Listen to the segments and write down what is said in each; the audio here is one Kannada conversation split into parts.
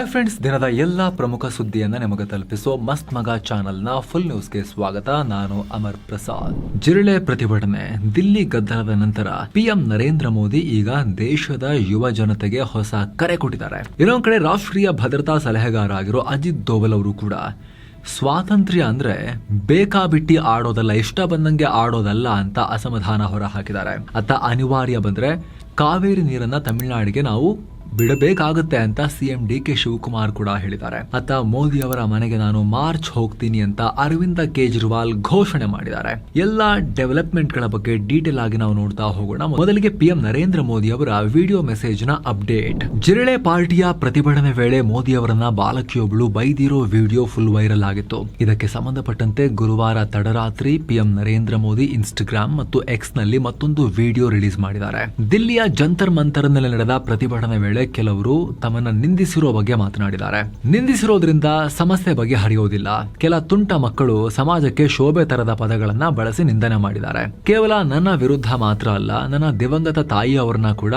ಹಾಯ್ ಫ್ರೆಂಡ್ಸ್, ದಿನದ ಎಲ್ಲ ಪ್ರಮುಖ ಸುದ್ದಿಯನ್ನ ನಿಮಗೆ ತಲುಪಿಸೋ ಮಸ್ತ್ ಮಗ ಚಾನೆಲ್ನ ಫುಲ್ ನ್ಯೂಸ್ಗೆ ಸ್ವಾಗತ. ನಾನು ಅಮರ್ ಪ್ರಸಾದ್. ಜಿರಳೆ ಪ್ರತಿಭಟನೆ, ದಿಲ್ಲಿ ಗದ್ದಲದ ನಂತರ ಪಿಎಂ ನರೇಂದ್ರ ಮೋದಿ ಈಗ ದೇಶದ ಯುವ ಜನತೆಗೆ ಹೊಸ ಕರೆ ಕೊಟ್ಟಿದ್ದಾರೆ. ಇನ್ನೊಂದು ಕಡೆ ರಾಷ್ಟ್ರೀಯ ಭದ್ರತಾ ಸಲಹೆಗಾರ ಆಗಿರೋ ಅಜಿತ್ ದೋವಲ್ ಅವರು ಕೂಡ ಸ್ವಾತಂತ್ರ್ಯ ಅಂದ್ರೆ ಬೇಕಾಬಿಟ್ಟಿ ಆಡೋದಲ್ಲ, ಇಷ್ಟ ಬಂದಂಗೆ ಆಡೋದಲ್ಲ ಅಂತ ಅಸಮಾಧಾನ ಹೊರ ಹಾಕಿದ್ದಾರೆ. ಅತ್ತ ಅನಿವಾರ್ಯ ಬಂದ್ರೆ ಕಾವೇರಿ ನೀರನ್ನ ತಮಿಳುನಾಡಿಗೆ ನಾವು ಬಿಡಬೇಕಾಗುತ್ತೆ ಅಂತ ಸಿಎಂ ಡಿ ಕೆ ಶಿವಕುಮಾರ್ ಕೂಡ ಹೇಳಿದ್ದಾರೆ. ಅತ್ತ ಮೋದಿ ಅವರ ಮನೆಗೆ ನಾನು ಮಾರ್ಚ್ ಹೋಗ್ತೀನಿ ಅಂತ ಅರವಿಂದ ಕೇಜ್ರಿವಾಲ್ ಘೋಷಣೆ ಮಾಡಿದ್ದಾರೆ. ಎಲ್ಲಾ ಡೆವಲಪ್ಮೆಂಟ್ ಗಳ ಬಗ್ಗೆ ಡೀಟೇಲ್ ಆಗಿ ನಾವು ನೋಡ್ತಾ ಹೋಗೋಣ. ಮೊದಲಿಗೆ ಪಿಎಂ ನರೇಂದ್ರ ಮೋದಿ ಅವರ ವಿಡಿಯೋ ಮೆಸೇಜ್ ನ ಅಪ್ಡೇಟ್. ಜಿರಳೆ ಪಾರ್ಟಿಯ ಪ್ರತಿಭಟನೆ ವೇಳೆ ಮೋದಿ ಅವರನ್ನ ಬಾಲಕಿಯೊಬ್ಬಳು ಬೈದಿರೋ ವಿಡಿಯೋ ಫುಲ್ ವೈರಲ್ ಆಗಿತ್ತು. ಇದಕ್ಕೆ ಸಂಬಂಧಪಟ್ಟಂತೆ ಗುರುವಾರ ತಡರಾತ್ರಿ ಪಿಎಂ ನರೇಂದ್ರ ಮೋದಿ ಇನ್ಸ್ಟಾಗ್ರಾಮ್ ಮತ್ತು ಎಕ್ಸ್ ನಲ್ಲಿ ಮತ್ತೊಂದು ವಿಡಿಯೋ ರಿಲೀಸ್ ಮಾಡಿದ್ದಾರೆ. ದಿಲ್ಲಿಯ ಜಂತರ್ ಮಂತರ್ ನಲ್ಲಿ ನಡೆದ ಪ್ರತಿಭಟನೆ ವೇಳೆ ಕೆಲವರು ತಮ್ಮನ್ನ ನಿಂದಿಸಿರೋ ಬಗ್ಗೆ ಮಾತನಾಡಿದ್ದಾರೆ. ನಿಂದಿಸಿರೋದ್ರಿಂದ ಸಮಸ್ಯೆ ಬಗ್ಗೆ ಹರಿಯೋದಿಲ್ಲ. ಕೆಲ ತುಂಟ ಮಕ್ಕಳು ಸಮಾಜಕ್ಕೆ ಶೋಭೆ ತರದ ಪದಗಳನ್ನ ಬಳಸಿ ನಿಂದನೆ ಮಾಡಿದ್ದಾರೆ. ಕೇವಲ ನನ್ನ ವಿರುದ್ಧ ಮಾತ್ರ ಅಲ್ಲ, ನನ್ನ ದಿವಂಗತ ತಾಯಿ ಅವರನ್ನ ಕೂಡ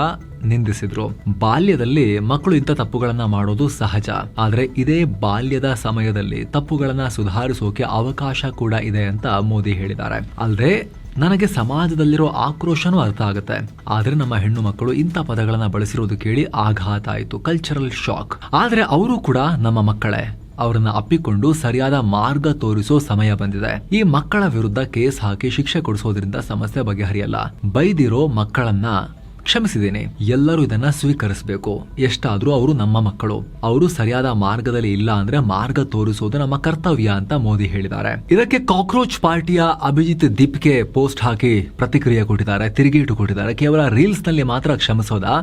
ನಿಂದಿಸಿದ್ರು. ಬಾಲ್ಯದಲ್ಲಿ ಮಕ್ಕಳು ಇಂಥ ತಪ್ಪುಗಳನ್ನ ಮಾಡೋದು ಸಹಜ. ಆದ್ರೆ ಇದೇ ಬಾಲ್ಯದ ಸಮಯದಲ್ಲಿ ತಪ್ಪುಗಳನ್ನ ಸುಧಾರಿಸೋಕೆ ಅವಕಾಶ ಕೂಡ ಇದೆ ಅಂತ ಮೋದಿ ಹೇಳಿದ್ದಾರೆ. ಅಲ್ಲದೆ ನನಗೆ ಸಮಾಜದಲ್ಲಿರೋ ಆಕ್ರೋಶನೂ ಅರ್ಥ ಆಗುತ್ತೆ. ಆದ್ರೆ ನಮ್ಮ ಹೆಣ್ಣು ಮಕ್ಕಳು ಇಂಥ ಪದಗಳನ್ನ ಬಳಸಿರೋದು ಕೇಳಿ ಆಘಾತ ಆಯ್ತು, ಕಲ್ಚರಲ್ ಶಾಕ್. ಆದ್ರೆ ಅವರು ಕೂಡ ನಮ್ಮ ಮಕ್ಕಳೇ, ಅವರನ್ನ ಅಪ್ಪಿಕೊಂಡು ಸರಿಯಾದ ಮಾರ್ಗ ತೋರಿಸೋ ಸಮಯ ಬಂದಿದೆ. ಈ ಮಕ್ಕಳ ವಿರುದ್ಧ ಕೇಸ್ ಹಾಕಿ ಶಿಕ್ಷೆ ಕೊಡಿಸೋದ್ರಿಂದ ಸಮಸ್ಯೆ ಬಗೆಹರಿಯಲ್ಲ. ಬೈದಿರೋ ಮಕ್ಕಳನ್ನ ಕ್ಷಮಿಸಿದ್ದೇನೆ. ಎಲ್ಲರೂ ಇದನ್ನ ಸ್ವೀಕರಿಸಬೇಕು. ಎಷ್ಟಾದ್ರೂ ಅವರು ನಮ್ಮ ಮಕ್ಕಳು. ಅವರು ಸರಿಯಾದ ಮಾರ್ಗದಲ್ಲಿ ಇಲ್ಲ ಅಂದ್ರೆ ಮಾರ್ಗ ತೋರಿಸೋದು ನಮ್ಮ ಕರ್ತವ್ಯ ಅಂತ ಮೋದಿ ಹೇಳಿದ್ದಾರೆ. ಇದಕ್ಕೆ ಕಾಕ್ರೋಚ್ ಪಾರ್ಟಿಯ ಅಭಿಜಿತ್ ದೀಪ್ಗೆ ಪೋಸ್ಟ್ ಹಾಕಿ ಪ್ರತಿಕ್ರಿಯೆ ಕೊಟ್ಟಿದ್ದಾರೆ, ತಿರುಗೇಟು ಕೊಟ್ಟಿದ್ದಾರೆ. ಕೇವಲ ರೀಲ್ಸ್ ನಲ್ಲಿ ಮಾತ್ರ ಕ್ಷಮಿಸೋದಾ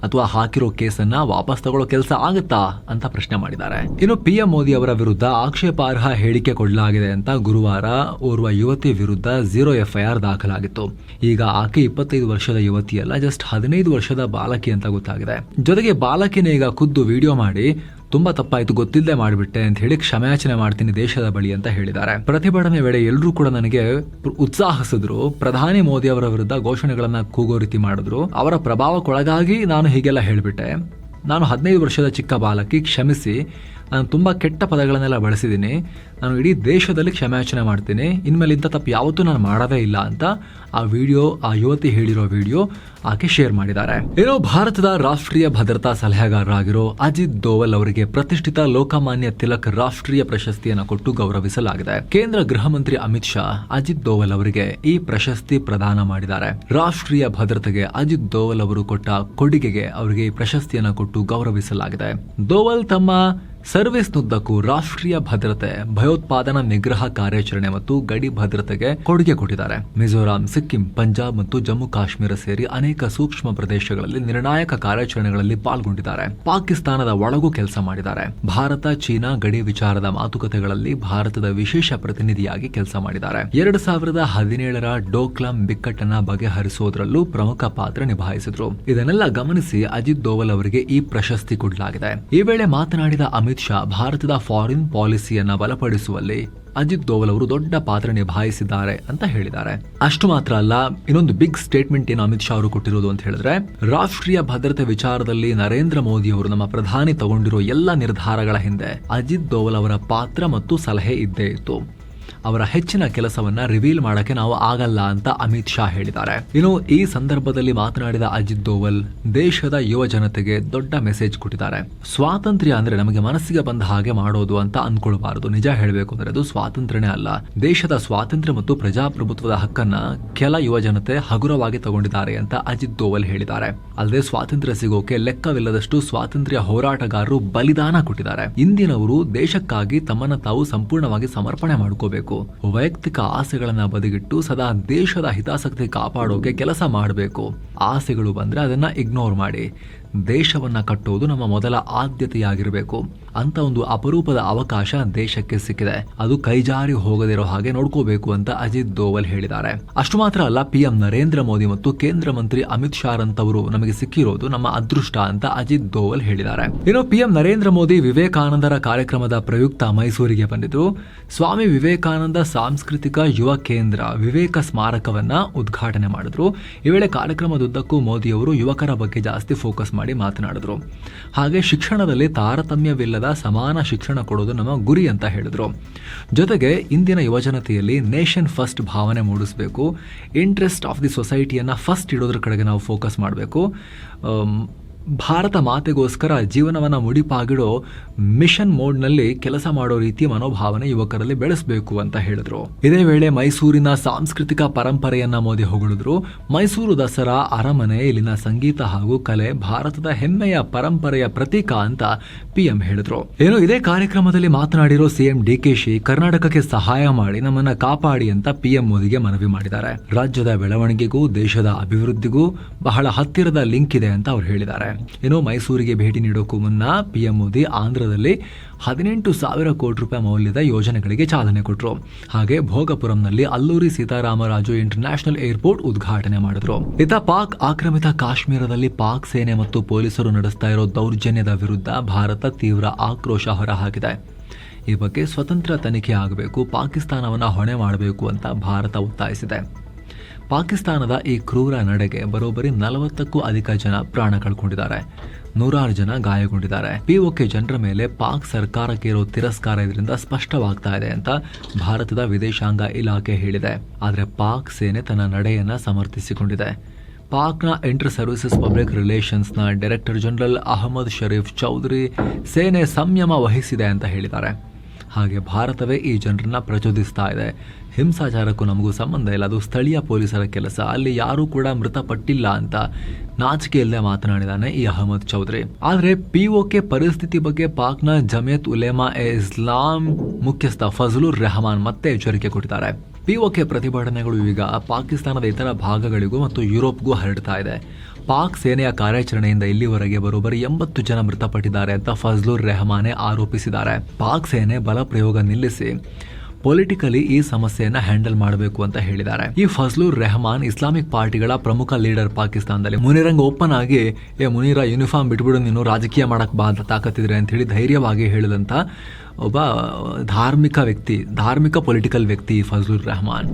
ಅಥವಾ ಹಾಕಿರೋ ಕೇಸನ್ನ ವಾಪಸ್ ತಗೊಳ್ಳೋ ಕೆಲಸ ಆಗುತ್ತಾ ಅಂತ ಪ್ರಶ್ನೆ ಮಾಡಿದ್ದಾರೆ. ಇನ್ನು ಪಿಎಂ ಮೋದಿ ಅವರ ವಿರುದ್ಧ ಆಕ್ಷೇಪಾರ್ಹ ಹೇಳಿಕೆ ಕೊಡಲಾಗಿದೆ ಅಂತ ಗುರುವಾರ ಓರ್ವ ಯುವತಿ ವಿರುದ್ಧ 0 FIR ದಾಖಲಾಗಿತ್ತು. ಈಗ ಆಕೆ 25 ವರ್ಷದ ಯುವತಿಯಲ್ಲ, ಜಸ್ಟ್ 15 ವರ್ಷದ ಬಾಲಕಿ ಅಂತ ಗೊತ್ತಾಗಿದೆ. ಜೊತೆಗೆ ಬಾಲಕಿನೇ ಈಗ ಖುದ್ದು ವಿಡಿಯೋ ಮಾಡಿ ತುಂಬಾ ತಪ್ಪಾಯ್ತು, ಗೊತ್ತಿಲ್ಲದೆ ಮಾಡಿಬಿಟ್ಟೆ ಅಂತ ಹೇಳಿ ಕ್ಷಮೆಯಾಚನೆ ಮಾಡ್ತೀನಿ ದೇಶದ ಬಳಿ ಅಂತ ಹೇಳಿದ್ದಾರೆ. ಪ್ರತಿಭಟನೆ ವೇಳೆ ಎಲ್ಲರೂ ಕೂಡ ನನಗೆ ಉತ್ಸಾಹಿಸಿದ್ರು. ಪ್ರಧಾನಿ ಮೋದಿ ಅವರ ವಿರುದ್ಧ ಘೋಷಣೆಗಳನ್ನ ಕೂಗೋ ರೀತಿ ಮಾಡಿದ್ರು. ಅವರ ಪ್ರಭಾವಕ್ಕೊಳಗಾಗಿ ನಾನು ಹೀಗೆಲ್ಲ ಹೇಳ್ಬಿಟ್ಟೆ. ನಾನು 15 ವರ್ಷದ ಚಿಕ್ಕ ಬಾಲಕಿ, ಕ್ಷಮಿಸಿ. ನಾನು ತುಂಬಾ ಕೆಟ್ಟ ಪದಗಳನ್ನೆಲ್ಲ ಬಳಸಿದ್ದೀನಿ. ನಾನು ಇಡೀ ದೇಶದಲ್ಲಿ ಕ್ಷಮೆಯಾಚನೆ ಮಾಡ್ತೀನಿ. ಇನ್ಮೇಲೆ ಇಂಥ ತಪ್ಪು ಯಾವತ್ತೂ ನಾನು ಮಾಡೋದೇ ಇಲ್ಲ ಅಂತ ಆ ಯುವತಿ ಹೇಳಿರೋ ವಿಡಿಯೋ ಆಕೆ ಶೇರ್ ಮಾಡಿದ್ದಾರೆ. ಏನೋ ಭಾರತದ ರಾಷ್ಟ್ರೀಯ ಭದ್ರತಾ ಸಲಹೆಗಾರರಾಗಿರೋ ಅಜಿತ್ ದೋವಲ್ ಅವರಿಗೆ ಪ್ರತಿಷ್ಠಿತ ಲೋಕಮಾನ್ಯ ತಿಲಕ್ ರಾಷ್ಟ್ರೀಯ ಪ್ರಶಸ್ತಿಯನ್ನು ಕೊಟ್ಟು ಗೌರವಿಸಲಾಗಿದೆ. ಕೇಂದ್ರ ಗೃಹ ಮಂತ್ರಿ ಅಮಿತ್ ಶಾ ಅಜಿತ್ ದೋವಲ್ ಅವರಿಗೆ ಈ ಪ್ರಶಸ್ತಿ ಪ್ರದಾನ ಮಾಡಿದ್ದಾರೆ. ರಾಷ್ಟ್ರೀಯ ಭದ್ರತೆಗೆ ಅಜಿತ್ ದೋವಲ್ ಅವರು ಕೊಟ್ಟ ಕೊಡುಗೆಗೆ ಅವರಿಗೆ ಈ ಪ್ರಶಸ್ತಿಯನ್ನು ಕೊಟ್ಟು ಗೌರವಿಸಲಾಗಿದೆ. ದೋವಲ್ ತಮ್ಮ ಸರ್ವಿಸ್ನುದ್ದಕ್ಕೂ ರಾಷ್ಟ್ರೀಯ ಭದ್ರತೆ, ಭಯೋತ್ಪಾದನಾ ನಿಗ್ರಹ ಕಾರ್ಯಾಚರಣೆ ಮತ್ತು ಗಡಿ ಭದ್ರತೆಗೆ ಕೊಡುಗೆ ಕೊಟ್ಟಿದ್ದಾರೆ. ಮಿಜೋರಾಂ, ಸಿಕ್ಕಿಂ, ಪಂಜಾಬ್ ಮತ್ತು ಜಮ್ಮು ಕಾಶ್ಮೀರ ಸೇರಿ ಅನೇಕ ಸೂಕ್ಷ್ಮ ಪ್ರದೇಶಗಳಲ್ಲಿ ನಿರ್ಣಾಯಕ ಕಾರ್ಯಾಚರಣೆಗಳಲ್ಲಿ ಪಾಲ್ಗೊಂಡಿದ್ದಾರೆ. ಪಾಕಿಸ್ತಾನದ ಒಳಗೂ ಕೆಲಸ ಮಾಡಿದ್ದಾರೆ. ಭಾರತ ಚೀನಾ ಗಡಿ ವಿಚಾರದ ಮಾತುಕತೆಗಳಲ್ಲಿ ಭಾರತದ ವಿಶೇಷ ಪ್ರತಿನಿಧಿಯಾಗಿ ಕೆಲಸ ಮಾಡಿದ್ದಾರೆ. 2017ರ ಡೋಕ್ಲಾಂ ಬಿಕ್ಕಟ್ಟನ್ನ ಬಗೆಹರಿಸುವುದರಲ್ಲೂ ಪ್ರಮುಖ ಪಾತ್ರ ನಿಭಾಯಿಸಿದ್ರು. ಇದನ್ನೆಲ್ಲ ಗಮನಿಸಿ ಅಜಿತ್ ದೋವಲ್ ಅವರಿಗೆ ಈ ಪ್ರಶಸ್ತಿ ಕೊಡಲಾಗಿದೆ. ಈ ವೇಳೆ ಮಾತನಾಡಿದ ಅಮಿತ್ ಶಾ ಭಾರತದ ಫಾರಿನ್ ಪಾಲಿಸಿಯನ್ನ ಬಲಪಡಿಸುವಲ್ಲಿ ಅಜಿತ್ ದೋವಲ್ ಅವರು ದೊಡ್ಡ ಪಾತ್ರ ನಿಭಾಯಿಸಿದ್ದಾರೆ ಅಂತ ಹೇಳಿದ್ದಾರೆ. ಅಷ್ಟು ಮಾತ್ರ ಅಲ್ಲ, ಇನ್ನೊಂದು ಬಿಗ್ ಸ್ಟೇಟ್ಮೆಂಟ್ ಏನು ಅಮಿತ್ ಶಾ ಅವರು ಕೊಟ್ಟಿರೋದು ಅಂತ ಹೇಳಿದ್ರೆ, ರಾಷ್ಟ್ರೀಯ ಭದ್ರತೆ ವಿಚಾರದಲ್ಲಿ ನರೇಂದ್ರ ಮೋದಿ ಅವರು ನಮ್ಮ ಪ್ರಧಾನಿ ತಗೊಂಡಿರೋ ಎಲ್ಲ ನಿರ್ಧಾರಗಳ ಹಿಂದೆ ಅಜಿತ್ ದೋವಲ್ ಅವರ ಪಾತ್ರ ಮತ್ತು ಸಲಹೆ ಇದ್ದೇ ಇತ್ತು. ಅವರ ಹೆಚ್ಚಿನ ಕೆಲಸವನ್ನ ರಿವೀಲ್ ಮಾಡಕ್ಕೆ ನಾವು ಆಗಲ್ಲ ಅಂತ ಅಮಿತ್ ಶಾ ಹೇಳಿದ್ದಾರೆ. ಇನ್ನು ಈ ಸಂದರ್ಭದಲ್ಲಿ ಮಾತನಾಡಿದ ಅಜಿತ್ ದೋವಲ್ ದೇಶದ ಯುವ ಜನತೆಗೆ ದೊಡ್ಡ ಮೆಸೇಜ್ ಕೊಟ್ಟಿದ್ದಾರೆ. ಸ್ವಾತಂತ್ರ್ಯ ಅಂದ್ರೆ ನಮಗೆ ಮನಸ್ಸಿಗೆ ಬಂದ ಹಾಗೆ ಮಾಡೋದು ಅಂತ ಅನ್ಕೊಳ್ಬಾರದು. ನಿಜ ಹೇಳಬೇಕು ಅಂದ್ರೆ ಅದು ಸ್ವಾತಂತ್ರ್ಯನೇ ಅಲ್ಲ. ದೇಶದ ಸ್ವಾತಂತ್ರ್ಯ ಮತ್ತು ಪ್ರಜಾಪ್ರಭುತ್ವದ ಹಕ್ಕನ್ನ ಕೆಲ ಯುವ ಜನತೆ ಹಗುರವಾಗಿ ತಗೊಂಡಿದ್ದಾರೆ ಅಂತ ಅಜಿತ್ ದೋವಲ್ ಹೇಳಿದ್ದಾರೆ. ಅಲ್ಲದೆ ಸ್ವಾತಂತ್ರ್ಯ ಸಿಗೋಕೆ ಲೆಕ್ಕವಿಲ್ಲದಷ್ಟು ಸ್ವಾತಂತ್ರ್ಯ ಹೋರಾಟಗಾರರು ಬಲಿದಾನ ಕೊಟ್ಟಿದ್ದಾರೆ. ಇಂದಿನವರು ದೇಶಕ್ಕಾಗಿ ತಮ್ಮನ್ನ ತಾವು ಸಂಪೂರ್ಣವಾಗಿ ಸಮರ್ಪಣೆ ಮಾಡ್ಕೋಬೇಕು. ವೈಯಕ್ತಿಕ ಆಸೆಗಳನ್ನ ಬದಿಗಿಟ್ಟು ಸದಾ ದೇಶದ ಹಿತಾಸಕ್ತಿ ಕಾಪಾಡೋಕೆ ಕೆಲಸ ಮಾಡಬೇಕು. ಆಸೆಗಳು ಬಂದ್ರೆ ಅದನ್ನ ಇಗ್ನೋರ್ ಮಾಡಿ ದೇಶವನ್ನ ಕಟ್ಟುವುದು ನಮ್ಮ ಮೊದಲ ಆದ್ಯತೆಯಾಗಿರಬೇಕು. ಅಂತ ಒಂದು ಅಪರೂಪದ ಅವಕಾಶ ದೇಶಕ್ಕೆ ಸಿಕ್ಕಿದೆ. ಅದು ಕೈಜಾರಿ ಹೋಗದಿರೋ ಹಾಗೆ ನೋಡ್ಕೋಬೇಕು ಅಂತ ಅಜಿತ್ ದೋವಲ್ ಹೇಳಿದ್ದಾರೆ. ಅಷ್ಟು ಮಾತ್ರ ಅಲ್ಲ, ಪಿಎಂ ನರೇಂದ್ರ ಮೋದಿ ಮತ್ತು ಕೇಂದ್ರ ಮಂತ್ರಿ ಅಮಿತ್ ಶಾ ರಂತವರು ನಮಗೆ ಸಿಕ್ಕಿರೋದು ನಮ್ಮ ಅದೃಷ್ಟ ಅಂತ ಅಜಿತ್ ದೋವಲ್ ಹೇಳಿದ್ದಾರೆ. ಇನ್ನು ಪಿಎಂ ನರೇಂದ್ರ ಮೋದಿ ವಿವೇಕಾನಂದರ ಕಾರ್ಯಕ್ರಮದ ಪ್ರಯುಕ್ತ ಮೈಸೂರಿಗೆ ಬಂದಿದ್ರು. ಸ್ವಾಮಿ ವಿವೇಕಾನಂದ ಸಾಂಸ್ಕೃತಿಕ ಯುವ ಕೇಂದ್ರ ವಿವೇಕ ಸ್ಮಾರಕವನ್ನ ಉದ್ಘಾಟನೆ ಮಾಡಿದ್ರು. ಈ ವೇಳೆ ಕಾರ್ಯಕ್ರಮದುದ್ದಕ್ಕೂ ಮೋದಿಯವರು ಯುವಕರ ಬಗ್ಗೆ ಜಾಸ್ತಿ ಫೋಕಸ್ ಮಾಡಿ ಮಾತನಾಡಿದ್ರು. ಹಾಗೆ ಶಿಕ್ಷಣದಲ್ಲಿ ತಾರತಮ್ಯವಿಲ್ಲದ ಸಮಾನ ಶಿಕ್ಷಣ ಕೊಡೋದು ನಮ್ಮ ಗುರಿ ಅಂತ ಹೇಳಿದ್ರು. ಜೊತೆಗೆ ಇಂದಿನ ಯುವಜನತೆಯಲ್ಲಿ ನೇಷನ್ ಫಸ್ಟ್ ಭಾವನೆ ಮೂಡಿಸಬೇಕು, ಇಂಟ್ರೆಸ್ಟ್ ಆಫ್ ದಿ ಸೊಸೈಟಿಯನ್ನ ಫಸ್ಟ್ ಇಡೋದ್ರ ಕಡೆಗೆ ನಾವು ಫೋಕಸ್ ಮಾಡಬೇಕು, ಭಾರತ ಮಾತೆಗೋಸ್ಕರ ಜೀವನವನ್ನು ಮುಡಿಪಾಗಿಡೋ ಮಿಷನ್ ಮೋಡ್ನಲ್ಲಿ ಕೆಲಸ ಮಾಡೋ ರೀತಿ ಮನೋಭಾವನೆ ಯುವಕರಲ್ಲಿ ಬೆಳೆಸಬೇಕು ಅಂತ ಹೇಳಿದ್ರು. ಇದೇ ವೇಳೆ ಮೈಸೂರಿನ ಸಾಂಸ್ಕೃತಿಕ ಪರಂಪರೆಯನ್ನ ಮೋದಿ ಹೊಗಳಿದ್ರು. ಮೈಸೂರು ದಸರಾ, ಅರಮನೆ, ಇಲ್ಲಿನ ಸಂಗೀತ ಹಾಗೂ ಕಲೆ ಭಾರತದ ಹೆಮ್ಮೆಯ ಪರಂಪರೆಯ ಪ್ರತೀಕ ಅಂತ ಪಿಎಂ ಹೇಳಿದ್ರು. ಇದೇ ಕಾರ್ಯಕ್ರಮದಲ್ಲಿ ಮಾತನಾಡಿರೋ ಸಿಎಂ ಡಿಕೆಶಿ ಕರ್ನಾಟಕಕ್ಕೆ ಸಹಾಯ ಮಾಡಿ ನಮ್ಮನ್ನ ಕಾಪಾಡಿ ಅಂತ ಪಿಎಂ ಮೋದಿಗೆ ಮನವಿ ಮಾಡಿದ್ದಾರೆ. ರಾಜ್ಯದ ಬೆಳವಣಿಗೆಗೂ ದೇಶದ ಅಭಿವೃದ್ಧಿಗೂ ಬಹಳ ಹತ್ತಿರದ ಲಿಂಕ್ ಇದೆ ಅಂತ ಅವರು ಹೇಳಿದ್ದಾರೆ. ಮೈಸೂರಿಗೆ ಭೇಟಿ ನೀಡೋಕ್ಕೂ ಮುನ್ನ ಪಿಎಂ ಮೋದಿ ಆಂಧ್ರದಲ್ಲಿ 18,000 ಕೋಟಿ ರೂಪಾಯಿ ಮೌಲ್ಯದ ಯೋಜನೆಗಳಿಗೆ ಚಾಲನೆ ಕೊಟ್ಟರು. ಹಾಗೆ ಭೋಗಪುರಂನಲ್ಲಿ ಅಲ್ಲೂರಿ ಸೀತಾರಾಮರಾಜು ಇಂಟರ್ನ್ಯಾಷನಲ್ ಏರ್ಪೋರ್ಟ್ ಉದ್ಘಾಟನೆ ಮಾಡಿದ್ರು. ಪಾಕ್ ಆಕ್ರಮಿತ ಕಾಶ್ಮೀರದಲ್ಲಿ ಪಾಕ್ ಸೇನೆ ಮತ್ತು ಪೊಲೀಸರು ನಡೆಸ್ತಾ ಇರೋ ದೌರ್ಜನ್ಯದ ವಿರುದ್ಧ ಭಾರತ ತೀವ್ರ ಆಕ್ರೋಶ ಹೊರಹಾಕಿದೆ. ಈ ಬಗ್ಗೆ ಸ್ವತಂತ್ರ ತನಿಖೆ ಆಗಬೇಕು, ಪಾಕಿಸ್ತಾನವನ್ನ ಹೊಣೆ ಮಾಡಬೇಕು ಅಂತ ಭಾರತ ಒತ್ತಾಯಿಸಿದೆ. ಪಾಕಿಸ್ತಾನದ ಈ ಕ್ರೂರ ನಡೆಗೆ ಬರೋಬ್ಬರಿ 40ಕ್ಕೂ ಅಧಿಕ ಜನ ಪ್ರಾಣ ಕಳ್ಕೊಂಡಿದ್ದಾರೆ, 100 ಜನ ಗಾಯಗೊಂಡಿದ್ದಾರೆ. ಪಿಒಕೆ ಜನರ ಮೇಲೆ ಪಾಕ್ ಸರ್ಕಾರಕ್ಕೆ ಇರೋ ತಿರಸ್ಕಾರ ಇದರಿಂದ ಸ್ಪಷ್ಟವಾಗ್ತಾ ಇದೆ ಅಂತ ಭಾರತದ ವಿದೇಶಾಂಗ ಇಲಾಖೆ ಹೇಳಿದೆ. ಆದರೆ ಪಾಕ್ ಸೇನೆ ತನ್ನ ನಡೆಯನ್ನ ಸಮರ್ಥಿಸಿಕೊಂಡಿದೆ. ಪಾಕ್ನ ಇಂಟರ್ ಸರ್ವಿಸಸ್ ಪಬ್ಲಿಕ್ ರಿಲೇಷನ್ಸ್ನ ಡೈರೆಕ್ಟರ್ ಜನರಲ್ ಅಹಮದ್ ಶರೀಫ್ ಚೌಧರಿ ಸೇನೆ ಸಂಯಮ ವಹಿಸಿದೆ ಅಂತ ಹೇಳಿದ್ದಾರೆ. ಹಾಗೆ ಭಾರತವೇ ಈ ಜನರನ್ನ ಪ್ರಚೋದಿಸ್ತಾ ಇದೆ, ಹಿಂಸಾಚಾರಕ್ಕೂ ನಮಗೂ ಸಂಬಂಧ ಇಲ್ಲ, ಅದು ಸ್ಥಳೀಯ ಪೊಲೀಸರ ಕೆಲಸ, ಅಲ್ಲಿ ಯಾರೂ ಕೂಡ ಮೃತಪಟ್ಟಿಲ್ಲ ಅಂತ ನಾಚಿಕೆಯಲ್ಲೇ ಮಾತನಾಡಿದ್ದಾನೆ ಈ ಅಹಮದ್ ಚೌಧರಿ. ಆದರೆ ಪಿಒಕೆ ಪರಿಸ್ಥಿತಿ ಬಗ್ಗೆ ಪಾಕ್ನ ಜಮಿಯತ್ ಉಲೇಮಾ ಎ ಇಸ್ಲಾಂ ಮುಖ್ಯಸ್ಥ ಫಜಲುರ್ ರೆಹಮಾನ್ ಮತ್ತೆ ಎಚ್ಚರಿಕೆ ಕೊಟ್ಟಿದ್ದಾರೆ. ಪಿಒಕೆ ಪ್ರತಿಭಟನೆಗಳು ಈಗ ಪಾಕಿಸ್ತಾನದ ಇತರ ಭಾಗಗಳಿಗೂ ಮತ್ತು ಯುರೋಪ್ಗೂ ಹರಡ್ತಾ ಇದೆ. ಪಾಕ್ ಸೇನೆಯ ಕಾರ್ಯಾಚರಣೆಯಿಂದ ಇಲ್ಲಿವರೆಗೆ ಬರೋಬ್ಬರಿ 80 ಜನ ಮೃತಪಟ್ಟಿದ್ದಾರೆ ಅಂತ ಫಜಲುರ್ ರೆಹಮಾನೆ ಆರೋಪಿಸಿದ್ದಾರೆ. ಪಾಕ್ ಸೇನೆ ಬಲ ಪ್ರಯೋಗ ನಿಲ್ಲಿಸಿ ಪೊಲಿಟಿಕಲಿ ಈ ಸಮಸ್ಯೆಯನ್ನ ಹ್ಯಾಂಡಲ್ ಮಾಡಬೇಕು ಅಂತ ಹೇಳಿದ್ದಾರೆ. ಈ ಫಜಲುರ್ ರೆಹಮಾನ್ ಇಸ್ಲಾಮಿಕ್ ಪಾರ್ಟಿಗಳ ಪ್ರಮುಖ ಲೀಡರ್ ಪಾಕಿಸ್ತಾನದಲ್ಲಿ. ಮುನಿರಂಗ್ ಓಪನ್ ಆಗಿ ಮುನೀರ ಯೂನಿಫಾರ್ಮ್ ಬಿಟ್ಬಿಡು, ನೀನು ರಾಜಕೀಯ ಮಾಡಕ್ ಬಾ ಅಂತ ತಾಕತ್ತಿದ್ರೆ ಅಂತ ಹೇಳಿ ಧೈರ್ಯವಾಗಿ ಹೇಳಿದಂತ ಒಬ್ಬ ಧಾರ್ಮಿಕ ಪೊಲಿಟಿಕಲ್ ವ್ಯಕ್ತಿ ಫಜಲುರ್ ರೆಹಮಾನ್.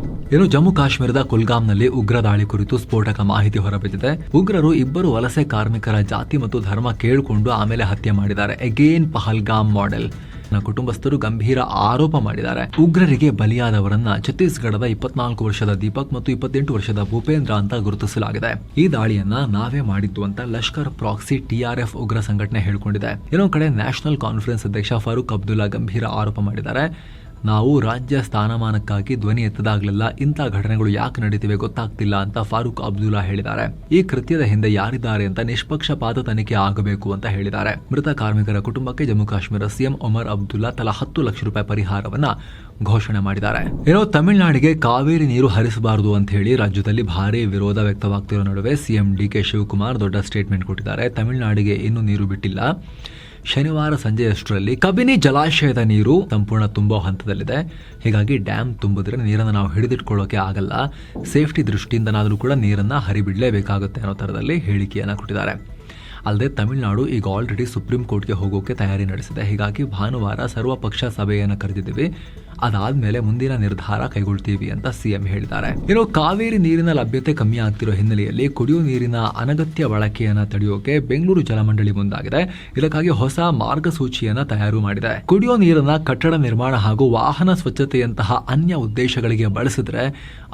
ಜಮ್ಮು ಕಾಶ್ಮೀರದ ಕುಲ್ಗಾಮ್ನಲ್ಲಿ ಉಗ್ರ ದಾಳಿ ಕುರಿತು ಸ್ಫೋಟಕ ಮಾಹಿತಿ ಹೊರಬಿದ್ದಿದೆ. ಉಗ್ರರು 2 ವಲಸೆ ಕಾರ್ಮಿಕರ ಜಾತಿ ಮತ್ತು ಧರ್ಮ ಕೇಳಿಕೊಂಡು ಆಮೇಲೆ ಹತ್ಯೆ ಮಾಡಿದ್ದಾರೆ. Again Pahalgam model. ಕುಟುಂಬಸ್ಥರು ಗಂಭೀರ ಆರೋಪ ಮಾಡಿದ್ದಾರೆ. ಉಗ್ರರಿಗೆ ಬಲಿಯಾದವರನ್ನ ಛತ್ತೀಸ್ಗಢದ 24 ವರ್ಷದ ದೀಪಕ್ ಮತ್ತು 28 ವರ್ಷದ ಭೂಪೇಂದ್ರ ಅಂತ ಗುರುತಿಸಲಾಗಿದೆ. ಈ ದಾಳಿಯನ್ನ ನಾವೇ ಮಾಡಿದ್ದು ಅಂತ ಲಷ್ಕರ್ ಪ್ರಾಕ್ಸಿ TRF ಉಗ್ರ ಸಂಘಟನೆ ಹೇಳಿಕೊಂಡಿದೆ. ಇನ್ನೊಂದು ಕಡೆ ನ್ಯಾಷನಲ್ ಕಾನ್ಫರೆನ್ಸ್ ಅಧ್ಯಕ್ಷ ಫಾರೂಕ್ ಅಬ್ದುಲ್ಲಾ ಗಂಭೀರ ಆರೋಪ ಮಾಡಿದ್ದಾರೆ. ನಾವು ರಾಜ್ಯ ಸ್ಥಾನಮಾನಕ್ಕಾಗಿ ಧ್ವನಿ ಎತ್ತದಾಗಲೆಲ್ಲ ಇಂಥ ಘಟನೆಗಳು ಯಾಕೆ ನಡೀತಿವೆ ಗೊತ್ತಾಗ್ತಿಲ್ಲ ಅಂತ ಫಾರೂಕ್ ಅಬ್ದುಲ್ಲಾ ಹೇಳಿದ್ದಾರೆ. ಈ ಕೃತ್ಯದ ಹಿಂದೆ ಯಾರಿದ್ದಾರೆ ಅಂತ ನಿಷ್ಪಕ್ಷಪಾತ ತನಿಖೆ ಆಗಬೇಕು ಅಂತ ಹೇಳಿದ್ದಾರೆ. ಮೃತ ಕಾರ್ಮಿಕರ ಕುಟುಂಬಕ್ಕೆ ಜಮ್ಮು ಕಾಶ್ಮೀರ ಸಿಎಂ ಒಮರ್ ಅಬ್ದುಲ್ಲಾ ತಲಾ 10 ಲಕ್ಷ ರೂಪಾಯಿ ಪರಿಹಾರವನ್ನ ಘೋಷಣೆ ಮಾಡಿದ್ದಾರೆ. ತಮಿಳುನಾಡಿಗೆ ಕಾವೇರಿ ನೀರು ಹರಿಸಬಾರದು ಅಂತ ಹೇಳಿ ರಾಜ್ಯದಲ್ಲಿ ಭಾರಿ ವಿರೋಧ ವ್ಯಕ್ತವಾಗ್ತಿರೋ ನಡುವೆ ಸಿಎಂ DK ಶಿವಕುಮಾರ್ ದೊಡ್ಡ ಸ್ಟೇಟ್ಮೆಂಟ್ ಕೊಟ್ಟಿದ್ದಾರೆ. ತಮಿಳುನಾಡಿಗೆ ಇನ್ನೂ ನೀರು ಬಿಟ್ಟಿಲ್ಲ. ಶನಿವಾರ ಸಂಜೆಯಷ್ಟರಲ್ಲಿ ಕಬಿನಿ ಜಲಾಶಯದ ನೀರು ಸಂಪೂರ್ಣ ತುಂಬೋ ಹಂತದಲ್ಲಿದೆ. ಹೀಗಾಗಿ ಡ್ಯಾಮ್ ತುಂಬಿದ್ರೆ ನೀರನ್ನು ನಾವು ಹಿಡಿದಿಟ್ಕೊಳ್ಳೋಕೆ ಆಗಲ್ಲ. ಸೇಫ್ಟಿ ದೃಷ್ಟಿಯಿಂದನಾದರೂ ಕೂಡ ನೀರನ್ನು ಹರಿಬಿಡಲೇಬೇಕಾಗುತ್ತೆ ಅನ್ನೋ ಥರದಲ್ಲಿ ಹೇಳಿಕೆಯನ್ನು ಕೊಟ್ಟಿದ್ದಾರೆ. ಅಲ್ಲದೆ ತಮಿಳುನಾಡು ಈಗ ಆಲ್ರೆಡಿ ಸುಪ್ರೀಂ ಕೋರ್ಟ್ಗೆ ಹೋಗೋಕೆ ತಯಾರಿ ನಡೆಸಿದೆ. ಹೀಗಾಗಿ ಭಾನುವಾರ ಸರ್ವಪಕ್ಷ ಸಭೆಯನ್ನು ಕರೆದಿದ್ದೀವಿ, ಅದಾದ್ಮೇಲೆ ಮುಂದಿನ ನಿರ್ಧಾರ ಕೈಗೊಳ್ತೀವಿ ಅಂತ ಸಿಎಂ ಹೇಳಿದ್ದಾರೆ. ಕಾವೇರಿ ನೀರಿನ ಲಭ್ಯತೆ ಕಮ್ಮಿ ಆಗ್ತಿರೋ ಹಿನ್ನೆಲೆಯಲ್ಲಿ ಕುಡಿಯುವ ನೀರಿನ ಅನಗತ್ಯ ಬಳಕೆಯನ್ನ ತಡೆಯೋಕೆ ಬೆಂಗಳೂರು ಜಲಮಂಡಳಿ ಮುಂದಾಗಿದೆ. ಇದಕ್ಕಾಗಿ ಹೊಸ ಮಾರ್ಗಸೂಚಿಯನ್ನ ತಯಾರು ಮಾಡಿದೆ. ಕುಡಿಯೋ ನೀರನ್ನ ಕಟ್ಟಡ ನಿರ್ಮಾಣ ಹಾಗೂ ವಾಹನ ಸ್ವಚ್ಛತೆಯಂತಹ ಅನ್ಯ ಉದ್ದೇಶಗಳಿಗೆ ಬಳಸಿದ್ರೆ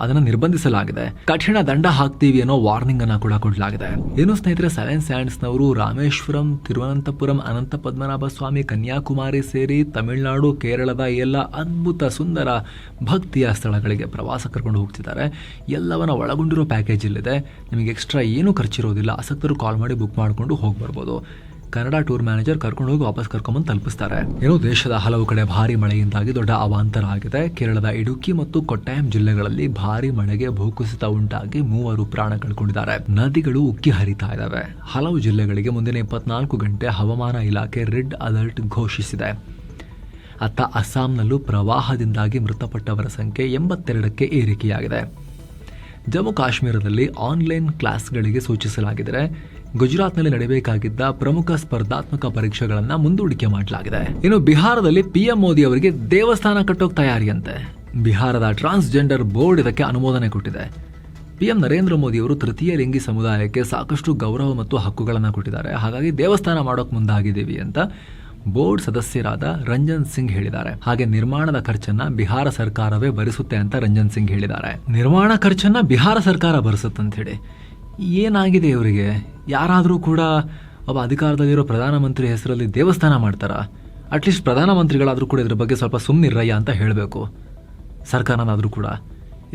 ಅದನ್ನ ನಿರ್ಬಂಧಿಸಲಾಗಿದೆ. ಕಠಿಣ ದಂಡ ಹಾಕ್ತೀವಿ ಅನ್ನೋ ವಾರ್ನಿಂಗ್ ಅನ್ನ ಕೂಡ ಕೊಡಲಾಗಿದೆ. ಸ್ನೇಹಿತರೆ, 7 ಸ್ಯಾಂಡ್ಸ್ ನವರು ರಾಮೇಶ್ವರಂ, ತಿರುವನಂತಪುರಂ, ಅನಂತ ಪದ್ಮನಾಭ ಸ್ವಾಮಿ, ಕನ್ಯಾಕುಮಾರಿ ಸೇರಿ ತಮಿಳುನಾಡು, ಕೇರಳದ ಎಲ್ಲ ಅದ್ಭುತ ಸುಂದರ ಭಕ್ತಿಯ ಸ್ಥಳಗಳಿಗೆ ಪ್ರವಾಸ ಕರ್ಕೊಂಡು ಹೋಗ್ತಿದ್ದಾರೆ. ಎಲ್ಲವನ್ನ ಒಳಗೊಂಡಿರೋ ಪ್ಯಾಕೇಜ್ ಇಲ್ಲಿದೆ. ನಿಮಗೆ ಎಕ್ಸ್ಟ್ರಾ ಏನೂ ಖರ್ಚಿರೋದಿಲ್ಲ. ಆಸಕ್ತರು ಕಾಲ್ ಮಾಡಿ ಬುಕ್ ಮಾಡಿಕೊಂಡು ಹೋಗಿ ಬರ್ಬೋದು. ಕನ್ನಡ ಟೂರ್ ಮ್ಯಾನೇಜರ್ ಕರ್ಕೊಂಡು ಹೋಗಿ ವಾಪಸ್ ಕರ್ಕೊಂಡ್ಬಂದು ತಲುಪಿಸ್ತಾರೆ. ಏನು ದೇಶದ ಹಲವು ಕಡೆ ಭಾರಿ ಮಳೆಯಿಂದಾಗಿ ದೊಡ್ಡ ಅವಾಂತರ ಆಗಿದೆ. ಕೇರಳದ ಇಡುಕ್ಕಿ ಮತ್ತು ಕೊಟ್ಟಾಯಂ ಜಿಲ್ಲೆಗಳಲ್ಲಿ ಭಾರಿ ಮಳೆಗೆ ಭೂಕುಸಿತ ಉಂಟಾಗಿ 3 ಪ್ರಾಣ ಕಳ್ಕೊಂಡಿದ್ದಾರೆ. ನದಿಗಳು ಉಕ್ಕಿ ಹರಿತಾ ಇದ್ದಾವೆ. ಹಲವು ಜಿಲ್ಲೆಗಳಿಗೆ ಮುಂದಿನ 24 ಗಂಟೆ ಹವಾಮಾನ ಇಲಾಖೆ ರೆಡ್ ಅಲರ್ಟ್ ಘೋಷಿಸಿದೆ. ಅತ್ತ ಅಸ್ಸಾಂನಲ್ಲೂ ಪ್ರವಾಹದಿಂದಾಗಿ ಮೃತಪಟ್ಟವರ ಸಂಖ್ಯೆ 82ಕ್ಕೆ ಏರಿಕೆಯಾಗಿದೆ. ಜಮ್ಮು ಕಾಶ್ಮೀರದಲ್ಲಿ ಆನ್ಲೈನ್ ಕ್ಲಾಸ್ಗಳಿಗೆ ಸೂಚಿಸಲಾಗಿದೆ. ಗುಜರಾತ್ನಲ್ಲಿ ನಡೆಯಬೇಕಾಗಿದ್ದ ಪ್ರಮುಖ ಸ್ಪರ್ಧಾತ್ಮಕ ಪರೀಕ್ಷೆಗಳನ್ನು ಮುಂದೂಡಿಕೆ ಮಾಡಲಾಗಿದೆ. ಇನ್ನು ಬಿಹಾರದಲ್ಲಿ ಪಿಎಂ ಮೋದಿ ಅವರಿಗೆ ದೇವಸ್ಥಾನ ಕಟ್ಟೋಕೆ ತಯಾರಿಯಂತೆ. ಬಿಹಾರದ ಟ್ರಾನ್ಸ್ಜೆಂಡರ್ ಬೋರ್ಡ್ ಇದಕ್ಕೆ ಅನುಮೋದನೆ ಕೊಟ್ಟಿದೆ. ಪಿಎಂ ನರೇಂದ್ರ ಮೋದಿ ಅವರು ತೃತೀಯ ಲಿಂಗಿ ಸಮುದಾಯಕ್ಕೆ ಸಾಕಷ್ಟು ಗೌರವ ಮತ್ತು ಹಕ್ಕುಗಳನ್ನು ಕೊಟ್ಟಿದ್ದಾರೆ. ಹಾಗಾಗಿ ದೇವಸ್ಥಾನ ಮಾಡೋಕೆ ಮುಂದಾಗಿದ್ದೀವಿ ಅಂತ ಬೋರ್ಡ್ ಸದಸ್ಯರಾದ ರಂಜನ್ ಸಿಂಗ್ ಹೇಳಿದ್ದಾರೆ. ಹಾಗೆ ನಿರ್ಮಾಣದ ಖರ್ಚನ್ನ ಬಿಹಾರ ಸರ್ಕಾರವೇ ಭರಿಸುತ್ತೆ ಅಂತ ರಂಜನ್ ಸಿಂಗ್ ಹೇಳಿದ್ದಾರೆ. ನಿರ್ಮಾಣ ಖರ್ಚನ್ನ ಬಿಹಾರ ಸರ್ಕಾರ ಭರಿಸುತ್ತಂತ ಹೇಳಿ ಏನಾಗಿದೆ ಇವರಿಗೆ? ಯಾರಾದರೂ ಕೂಡ ಒಬ್ಬ ಅಧಿಕಾರದಲ್ಲಿರೋ ಪ್ರಧಾನಮಂತ್ರಿ ಹೆಸರಲ್ಲಿ ದೇವಸ್ಥಾನ ಮಾಡ್ತಾರ? ಅಟ್ಲೀಸ್ಟ್ ಪ್ರಧಾನಮಂತ್ರಿಗಳಾದರೂ ಕೂಡ ಇದ್ರ ಬಗ್ಗೆ ಸ್ವಲ್ಪ ಸುಮ್ಮನಿರಯ್ಯ ಅಂತ ಹೇಳಬೇಕು ಸರ್ಕಾರನಾದರೂ ಕೂಡ.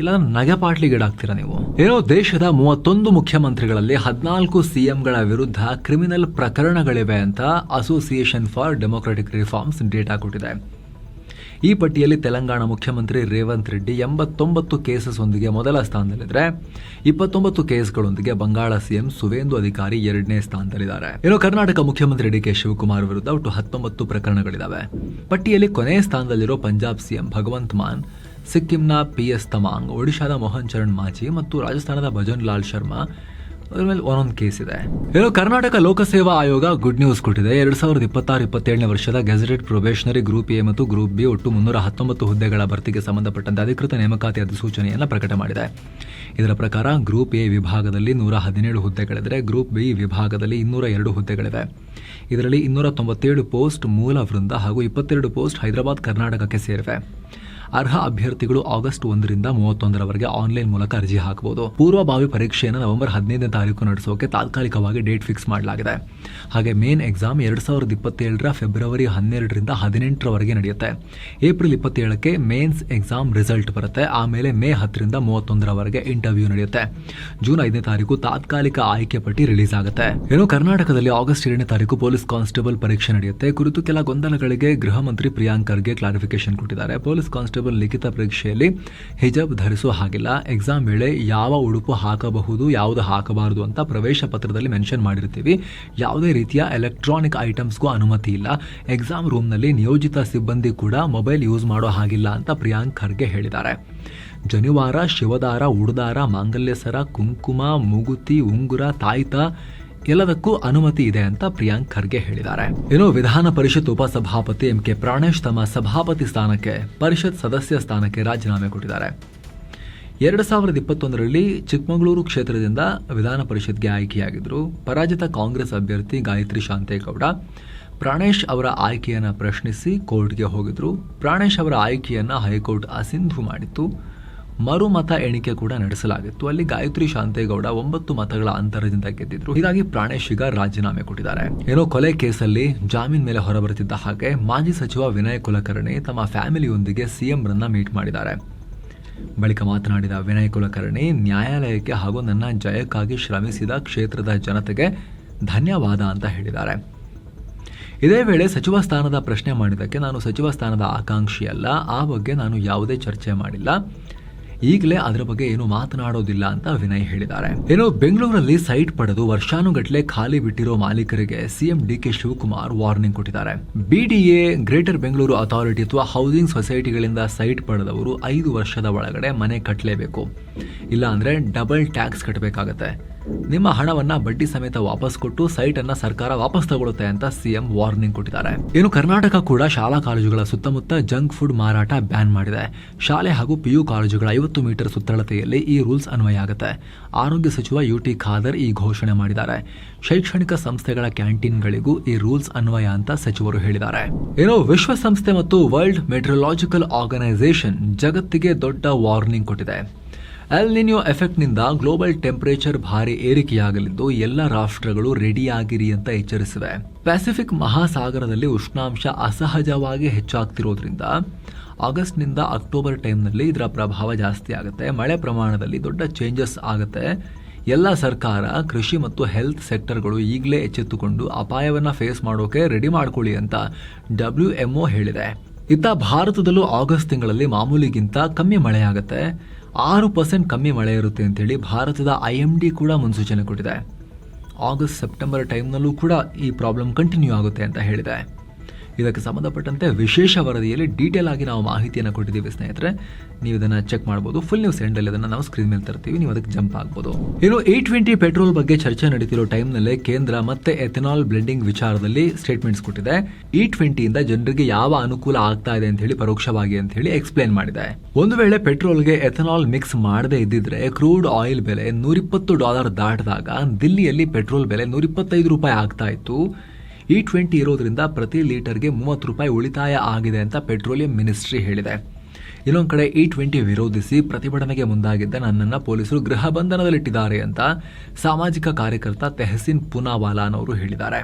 ಇಲ್ಲ ನಗೆಪಾಟ್ಲಿಗೀಡಾಗ್ತೀರಾ ನೀವು. ಏನೋ ದೇಶದ 31 ಮುಖ್ಯಮಂತ್ರಿಗಳಲ್ಲಿ 14 ಸಿಎಂಗಳ ವಿರುದ್ಧ ಕ್ರಿಮಿನಲ್ ಪ್ರಕರಣಗಳಿವೆ ಅಂತ association for democratic reforms data ಕೊಟ್ಟಿದೆ. ಈ ಪಟ್ಟಿಯಲ್ಲಿ ತೆಲಂಗಾಣ ಮುಖ್ಯಮಂತ್ರಿ ರೇವಂತ್ ರೆಡ್ಡಿ 89 ಕೇಸಸ್ ಒಂದಿಗೆ ಮೊದಲ ಸ್ಥಾನದಲ್ಲಿದ್ದರೆ 29 ಕೇಸ್ಗಳೊಂದಿಗೆ ಬಂಗಾಳ ಸಿಎಂ ಸುವೇಂದು ಅಧಿಕಾರಿ 2ನೇ ಸ್ಥಾನದಲ್ಲಿದ್ದಾರೆ. ಇನ್ನು ಕರ್ನಾಟಕ ಮುಖ್ಯಮಂತ್ರಿ ಡಿ ಕೆ ಶಿವಕುಮಾರ್ ವಿರುದ್ಧ ಒಟ್ಟು 19 ಪ್ರಕರಣಗಳಿದ್ದಾವೆ. ಪಟ್ಟಿಯಲ್ಲಿ ಕೊನೆಯ ಸ್ಥಾನದಲ್ಲಿರೋ ಪಂಜಾಬ್ ಸಿಎಂ ಭಗವಂತ್ ಮಾನ್, ಸಿಕ್ಕಿಂನ PS ತಮಾಂಗ್, ಒಡಿಶಾದ ಮೋಹನ್ ಚರಣ್ ಮಾಜಿ ಮತ್ತು ರಾಜಸ್ಥಾನದ ಭಜನ್ ಲಾಲ್ ಶರ್ಮಾ ಅದ್ರ ಮೇಲೆ ಒಂದೊಂದು ಕೇಸ್ ಇದೆ. ಏನೋ ಕರ್ನಾಟಕ ಲೋಕಸೇವಾ ಆಯೋಗ ಗುಡ್ ನ್ಯೂಸ್ ಕೊಟ್ಟಿದೆ. 2026-27ನೇ ವರ್ಷದ ಗೆಜೆಟೆಡ್ ಪ್ರೊಬೇಷನರಿ ಗ್ರೂಪ್ ಎ ಮತ್ತು ಗ್ರೂಪ್ ಬಿ ಒಟ್ಟು 319 ಹುದ್ದೆಗಳ ಭರ್ತಿಗೆ ಸಂಬಂಧಪಟ್ಟಂತೆ ಅಧಿಕೃತ ನೇಮಕಾತಿ ಅಧಿಸೂಚನೆಯನ್ನು ಪ್ರಕಟ ಮಾಡಿದೆ. ಇದರ ಪ್ರಕಾರ ಗ್ರೂಪ್ ಎ ವಿಭಾಗದಲ್ಲಿ 117 ಹುದ್ದೆಗಳಿದ್ರೆ, ಗ್ರೂಪ್ ಬಿ ವಿಭಾಗದಲ್ಲಿ 202 ಹುದ್ದೆಗಳಿವೆ. ಇದರಲ್ಲಿ 297 ಪೋಸ್ಟ್ ಮೂಲ ವೃಂದ ಹಾಗೂ 22 ಪೋಸ್ಟ್ ಹೈದರಾಬಾದ್ ಕರ್ನಾಟಕಕ್ಕೆ ಸೇರಿವೆ. ಅರ್ಹ ಅಭ್ಯರ್ಥಿಗಳು ಆಗಸ್ಟ್ 1ರಿಂದ 31ರವರೆಗೆ ಆನ್ಲೈನ್ ಮೂಲಕ ಅರ್ಜಿ ಹಾಕಬಹುದು. ಪೂರ್ವಭಾವಿ ಪರೀಕ್ಷೆಯನ್ನು ನವೆಂಬರ್ 15ನೇ ತಾರೀಕು ನಡೆಸೋಕೆ ತಾತ್ಕಾಲಿಕವಾಗಿ ಡೇಟ್ ಫಿಕ್ಸ್ ಮಾಡಲಾಗಿದೆ. ಹಾಗೆ ಮೇನ್ ಎಕ್ಸಾಮ್ 2027ರ ಫೆಬ್ರವರಿ 12ರಿಂದ 18ರವರೆಗೆ ನಡೆಯುತ್ತೆ. ಏಪ್ರಿಲ್ 27ಕ್ಕೆ ಮೇನ್ಸ್ ಎಕ್ಸಾಮ್ ರಿಸಲ್ಟ್ ಬರುತ್ತೆ. ಆಮೇಲೆ ಮೇ 10ರಿಂದ 31ರವರೆಗೆ ಇಂಟರ್ವ್ಯೂ ನಡೆಯುತ್ತೆ. ಜೂನ್ 5ನೇ ತಾರೀಕು ತಾತ್ಕಾಲಿಕ ಆಯ್ಕೆ ಪಟ್ಟಿ ರಿಲೀಸ್ ಆಗುತ್ತೆ. ಏನೋ ಕರ್ನಾಟಕದಲ್ಲಿ ಆಗಸ್ಟ್ 7ನೇ ತಾರೀಕು ಪೊಲೀಸ್ ಕಾನ್ಸ್ಟೇಬಲ್ ಪರೀಕ್ಷೆ ನಡೆಯುತ್ತೆ. ಕುರಿತು ಕೆಲ ಗೊಂದಲಗಳಿಗೆ ಗೃಹ ಮಂತ್ರಿ ಪ್ರಿಯಾಂಕ್ ಖರ್ಗೆ ಕ್ಲಾರಿಫಿಕೇಶನ್ ಕೊಟ್ಟಿದ್ದಾರೆ. ಪೊಲೀಸ್ ಕಾನ್ಸ್ಟೇಬಲ್ ಲಿಖಿತ ಪರೀಕ್ಷೆಯಲ್ಲಿ ಹಿಜಾಬ್ ಧರಿಸುವ ಹಾಗಿಲ್ಲ. ಎಕ್ಸಾಮ್ ವೇಳೆ ಯಾವ ಉಡುಪು ಹಾಕಬಹುದು, ಯಾವುದು ಹಾಕಬಾರದು ಅಂತ ಪ್ರವೇಶ ಪತ್ರದಲ್ಲಿ ಮೆನ್ಷನ್ ಮಾಡಿರ್ತೀವಿ. ಯಾವುದೇ ರೀತಿಯ ಎಲೆಕ್ಟ್ರಾನಿಕ್ ಐಟಮ್ಸ್ಗೂ ಅನುಮತಿ ಇಲ್ಲ. ಎಕ್ಸಾಮ್ ರೂಮ್ನಲ್ಲಿ ನಿಯೋಜಿತ ಸಿಬ್ಬಂದಿ ಕೂಡ ಮೊಬೈಲ್ ಯೂಸ್ ಮಾಡೋ ಹಾಗಿಲ್ಲ ಅಂತ ಪ್ರಿಯಾಂಕ್ ಖರ್ಗೆ ಹೇಳಿದ್ದಾರೆ. ಜನಿವಾರ, ಶಿವದಾರ, ಉಡುದಾರ, ಮಾಂಗಲ್ಯ ಸರ, ಕುಂಕುಮ, ಮೂಗುತಿ, ಉಂಗುರ, ತಾಯ್ತ ಎಲ್ಲದಕ್ಕೂ ಅನುಮತಿ ಇದೆ ಅಂತ ಪ್ರಿಯಾಂಕ್ ಖರ್ಗೆ ಹೇಳಿದ್ದಾರೆ. ಇನ್ನು ವಿಧಾನ ಪರಿಷತ್ ಉಪಸಭಾಪತಿ MK ಪ್ರಾಣೇಶ್ ತಮ್ಮ ಸಭಾಪತಿ ಸ್ಥಾನಕ್ಕೆ ಪರಿಷತ್ ಸದಸ್ಯ ಸ್ಥಾನಕ್ಕೆ ರಾಜೀನಾಮೆ ಕೊಟ್ಟಿದ್ದಾರೆ. 2021ರಲ್ಲಿ ಚಿಕ್ಕಮಗಳೂರು ಕ್ಷೇತ್ರದಿಂದ ವಿಧಾನ ಪರಿಷತ್ಗೆ ಆಯ್ಕೆಯಾಗಿದ್ದರು. ಪರಾಜಿತ ಕಾಂಗ್ರೆಸ್ ಅಭ್ಯರ್ಥಿ ಗಾಯತ್ರಿ ಶಾಂತೇಗೌಡ ಪ್ರಾಣೇಶ್ ಅವರ ಆಯ್ಕೆಯನ್ನು ಪ್ರಶ್ನಿಸಿ ಕೋರ್ಟ್ಗೆ ಹೋಗಿದ್ರು. ಪ್ರಾಣೇಶ್ ಅವರ ಆಯ್ಕೆಯನ್ನು ಹೈಕೋರ್ಟ್ ಅಸಿಂಧು ಮಾಡಿತ್ತು. ಮರುಮತ ಎಣಿಕೆ ಕೂಡ ನಡೆಸಲಾಗಿತ್ತು. ಅಲ್ಲಿ ಗಾಯತ್ರಿ ಶಾಂತೇಗೌಡ 9 ಮತಗಳ ಅಂತರದಿಂದ ಗೆದ್ದಿದ್ರು. ಹೀಗಾಗಿ ಪ್ರಾಣೇಶ್ ಈಗ ರಾಜೀನಾಮೆ ಕೊಟ್ಟಿದ್ದಾರೆ. ಏನೋ ಕೊಲೆ ಕೇಸಲ್ಲಿ ಜಾಮೀನ್ ಮೇಲೆ ಹೊರಬರುತ್ತಿದ್ದ ಹಾಗೆ ಮಾಜಿ ಸಚಿವ ವಿನಯ್ ಕುಲಕರ್ಣಿ ತಮ್ಮ ಫ್ಯಾಮಿಲಿಯೊಂದಿಗೆ ಸಿಎಂ ರನ್ನ ಮೀಟ್ ಮಾಡಿದ್ದಾರೆ. ಬಳಿಕ ಮಾತನಾಡಿದ ವಿನಯ್ ಕುಲಕರ್ಣಿ, ನ್ಯಾಯಾಲಯಕ್ಕೆ ಹಾಗೂ ನನ್ನ ಜಯಕ್ಕಾಗಿ ಶ್ರಮಿಸಿದ ಕ್ಷೇತ್ರದ ಜನತೆಗೆ ಧನ್ಯವಾದ ಅಂತ ಹೇಳಿದ್ದಾರೆ. ಇದೇ ವೇಳೆ ಸಚಿವ ಸ್ಥಾನದ ಪ್ರಶ್ನೆ ಮಾಡಿದ್ದಕ್ಕೆ ನಾನು ಸಚಿವ ಸ್ಥಾನದ ಆಕಾಂಕ್ಷಿಯಲ್ಲ, ಆ ಬಗ್ಗೆ ನಾನು ಯಾವುದೇ ಚರ್ಚೆ ಮಾಡಿಲ್ಲ, ಈಗಲೇ ಅದರ ಬಗ್ಗೆ ಏನು ಮಾತನಾಡೋದಿಲ್ಲ ಅಂತ ವಿನಯ್ ಹೇಳಿದ್ದಾರೆ. ಏನೋ ಬೆಂಗಳೂರಲ್ಲಿ ಸೈಟ್ ಪಡೆದು ವರ್ಷಾನುಗಟ್ಟಲೆ ಖಾಲಿ ಬಿಟ್ಟಿರೋ ಮಾಲೀಕರಿಗೆ ಸಿಎಂ DK ಶಿವಕುಮಾರ್ ವಾರ್ನಿಂಗ್ ಕೊಟ್ಟಿದ್ದಾರೆ. BDA ಗ್ರೇಟರ್ ಬೆಂಗಳೂರು ಅಥಾರಿಟಿ ಅಥವಾ ಹೌಸಿಂಗ್ ಸೊಸೈಟಿಗಳಿಂದ ಸೈಟ್ ಪಡೆದವರು 5 ವರ್ಷದ ಒಳಗಡೆ ಮನೆ ಕಟ್ಟಲೇಬೇಕು. ಇಲ್ಲ ಅಂದ್ರೆ ಡಬಲ್ ಟ್ಯಾಕ್ಸ್ ಕಟ್ಟಬೇಕಾಗತ್ತೆ. ನಿಮ್ಮ ಹಣವನ್ನ ಬಡ್ಡಿ ಸಮೇತ ವಾಪಸ್ ಕೊಟ್ಟು ಸೈಟ್ ಅನ್ನ ಸರ್ಕಾರ ವಾಪಸ್ ತಗೊಳುತ್ತೆ ಅಂತ ಸಿಎಂ ವಾರ್ನಿಂಗ್ ಕೊಟ್ಟಿದ್ದಾರೆ. ಇನ್ನು ಕರ್ನಾಟಕ ಕೂಡ ಶಾಲಾ ಕಾಲೇಜುಗಳ ಸುತ್ತಮುತ್ತ ಜಂಕ್ ಫುಡ್ ಮಾರಾಟ ಬ್ಯಾನ್ ಮಾಡಿದೆ. ಶಾಲೆ ಹಾಗೂ PU ಕಾಲೇಜುಗಳ 50 ಮೀಟರ್ ಸುತ್ತಳತೆಯಲ್ಲಿ ಈ ರೂಲ್ಸ್ ಅನ್ವಯ ಆಗುತ್ತೆ. ಆರೋಗ್ಯ ಸಚಿವ UT ಖಾದರ್ ಈ ಘೋಷಣೆ ಮಾಡಿದ್ದಾರೆ. ಶೈಕ್ಷಣಿಕ ಸಂಸ್ಥೆಗಳ ಕ್ಯಾಂಟೀನ್ಗಳಿಗೂ ಈ ರೂಲ್ಸ್ ಅನ್ವಯ ಅಂತ ಸಚಿವರು ಹೇಳಿದ್ದಾರೆ. ಏನೋ ವಿಶ್ವಸಂಸ್ಥೆ ಮತ್ತು ವರ್ಲ್ಡ್ ಮೆಟ್ರಲಾಜಿಕಲ್ ಆರ್ಗನೈಸೇಷನ್ ಜಗತ್ತಿಗೆ ದೊಡ್ಡ ವಾರ್ನಿಂಗ್ ಕೊಟ್ಟಿದೆ. ಎಲ್ ನಿನ್ಯೋ ಎಫೆಕ್ಟ್ನಿಂದ ಗ್ಲೋಬಲ್ ಟೆಂಪರೇಚರ್ ಭಾರಿ ಏರಿಕೆಯಾಗಲಿದ್ದು ಎಲ್ಲ ರಾಷ್ಟ್ರಗಳು ರೆಡಿಯಾಗಿರಿ ಅಂತ ಎಚ್ಚರಿಸಿವೆ. ಪೆಸಿಫಿಕ್ ಮಹಾಸಾಗರದಲ್ಲಿ ಉಷ್ಣಾಂಶ ಅಸಹಜವಾಗಿ ಹೆಚ್ಚಾಗ್ತಿರೋದ್ರಿಂದ ಆಗಸ್ಟ್ನಿಂದ ಅಕ್ಟೋಬರ್ ಟೈಮ್ನಲ್ಲಿ ಇದರ ಪ್ರಭಾವ ಜಾಸ್ತಿ ಆಗುತ್ತೆ. ಮಳೆ ಪ್ರಮಾಣದಲ್ಲಿ ದೊಡ್ಡ ಚೇಂಜಸ್ ಆಗುತ್ತೆ. ಎಲ್ಲ ಸರ್ಕಾರ, ಕೃಷಿ ಮತ್ತು ಹೆಲ್ತ್ ಸೆಕ್ಟರ್ಗಳು ಈಗಲೇ ಎಚ್ಚೆತ್ತುಕೊಂಡು ಅಪಾಯವನ್ನು ಫೇಸ್ ಮಾಡೋಕೆ ರೆಡಿ ಮಾಡ್ಕೊಳ್ಳಿ ಅಂತ WHO ಹೇಳಿದೆ. ಇತ್ತ ಭಾರತದಲ್ಲೂ ಆಗಸ್ಟ್ ತಿಂಗಳಲ್ಲಿ ಮಾಮೂಲಿಗಿಂತ ಕಮ್ಮಿ ಮಳೆಯಾಗುತ್ತೆ, 6% ಕಮ್ಮಿ ಮಳೆ ಇರುತ್ತೆ ಅಂತೇಳಿ ಭಾರತದ IMD ಕೂಡ ಮುನ್ಸೂಚನೆ ಕೊಟ್ಟಿದೆ. ಆಗಸ್ಟ್ ಸೆಪ್ಟೆಂಬರ್ ಟೈಮ್ನಲ್ಲೂ ಕೂಡ ಈ ಪ್ರಾಬ್ಲಮ್ ಕಂಟಿನ್ಯೂ ಆಗುತ್ತೆ ಅಂತ ಹೇಳಿದೆ. ಇದಕ್ಕೆ ಸಂಬಂಧಪಟ್ಟಂತೆ ವಿಶೇಷ ವರದಿಯಲ್ಲಿ ಡೀಟೇಲ್ ಆಗಿ ನಾವು ಮಾಹಿತಿಯನ್ನು ಕೊಟ್ಟಿದ್ದೀವಿ ಸ್ನೇಹಿತರೆ, ನೀವು ಇದನ್ನು ಚೆಕ್ ಮಾಡ್ಬೋದು. ಫುಲ್ ನ್ಯೂಸ್ ಎಂಡಲ್ಲಿ ಅದನ್ನು ನಾವು ಸ್ಕ್ರೀನ್ ಮೇಲೆ ತರ್ತೀವಿ, ನೀವು ಅದಕ್ಕೆ ಜಂಪ್ ಆಗ್ಬೋದು. ಇನ್ನು E20 ಪೆಟ್ರೋಲ್ ಬಗ್ಗೆ ಚರ್ಚೆ ನಡೀತಿರೋ ಟೈಮ್ನಲ್ಲೇ ಕೇಂದ್ರ ಮತ್ತೆ ಎಥೆನಾಲ್ ಬ್ಲೆಂಡಿಂಗ್ ವಿಚಾರದಲ್ಲಿ ಸ್ಟೇಟ್ಮೆಂಟ್ಸ್ ಕೊಟ್ಟಿದೆ. E20 ಇಂದ ಜನರಿಗೆ ಯಾವ ಅನುಕೂಲ ಆಗ್ತಾ ಇದೆ ಅಂತ ಹೇಳಿ ಪರೋಕ್ಷವಾಗಿ ಅಂತ ಹೇಳಿ ಎಕ್ಸ್ಪ್ಲೇನ್ ಮಾಡಿದೆ. ಒಂದು ವೇಳೆ ಪೆಟ್ರೋಲ್ಗೆ ಎಥೆನಾಲ್ ಮಿಕ್ಸ್ ಮಾಡದೇ ಇದ್ದಿದ್ರೆ ಕ್ರೂಡ್ ಆಯಿಲ್ ಬೆಲೆ $120 ದಾಟಿದಾಗ ದಿಲ್ಲಿಯಲ್ಲಿ ಪೆಟ್ರೋಲ್ ಬೆಲೆ $125 ಆಗ್ತಾ ಇತ್ತು. E20 ಇರೋದ್ರಿಂದ ಪ್ರತಿ ಲೀಟರ್ಗೆ $30 ಉಳಿತಾಯ ಆಗಿದೆ ಅಂತ ಪೆಟ್ರೋಲಿಯಂ ಮಿನಿಸ್ಟ್ರಿ ಹೇಳಿದೆ. ಇನ್ನೊಂದು ಕಡೆ E20 ವಿರೋಧಿಸಿ ಪ್ರತಿಭಟನೆಗೆ ಮುಂದಾಗಿದ್ದ ನನ್ನನ್ನು ಪೊಲೀಸರು ಗೃಹ ಬಂಧನದಲ್ಲಿಟ್ಟಿದ್ದಾರೆ ಅಂತ ಸಾಮಾಜಿಕ ಕಾರ್ಯಕರ್ತ ತೆಹಸಿನ್ ಪೂನಾವಾಲಾನವರು ಹೇಳಿದ್ದಾರೆ.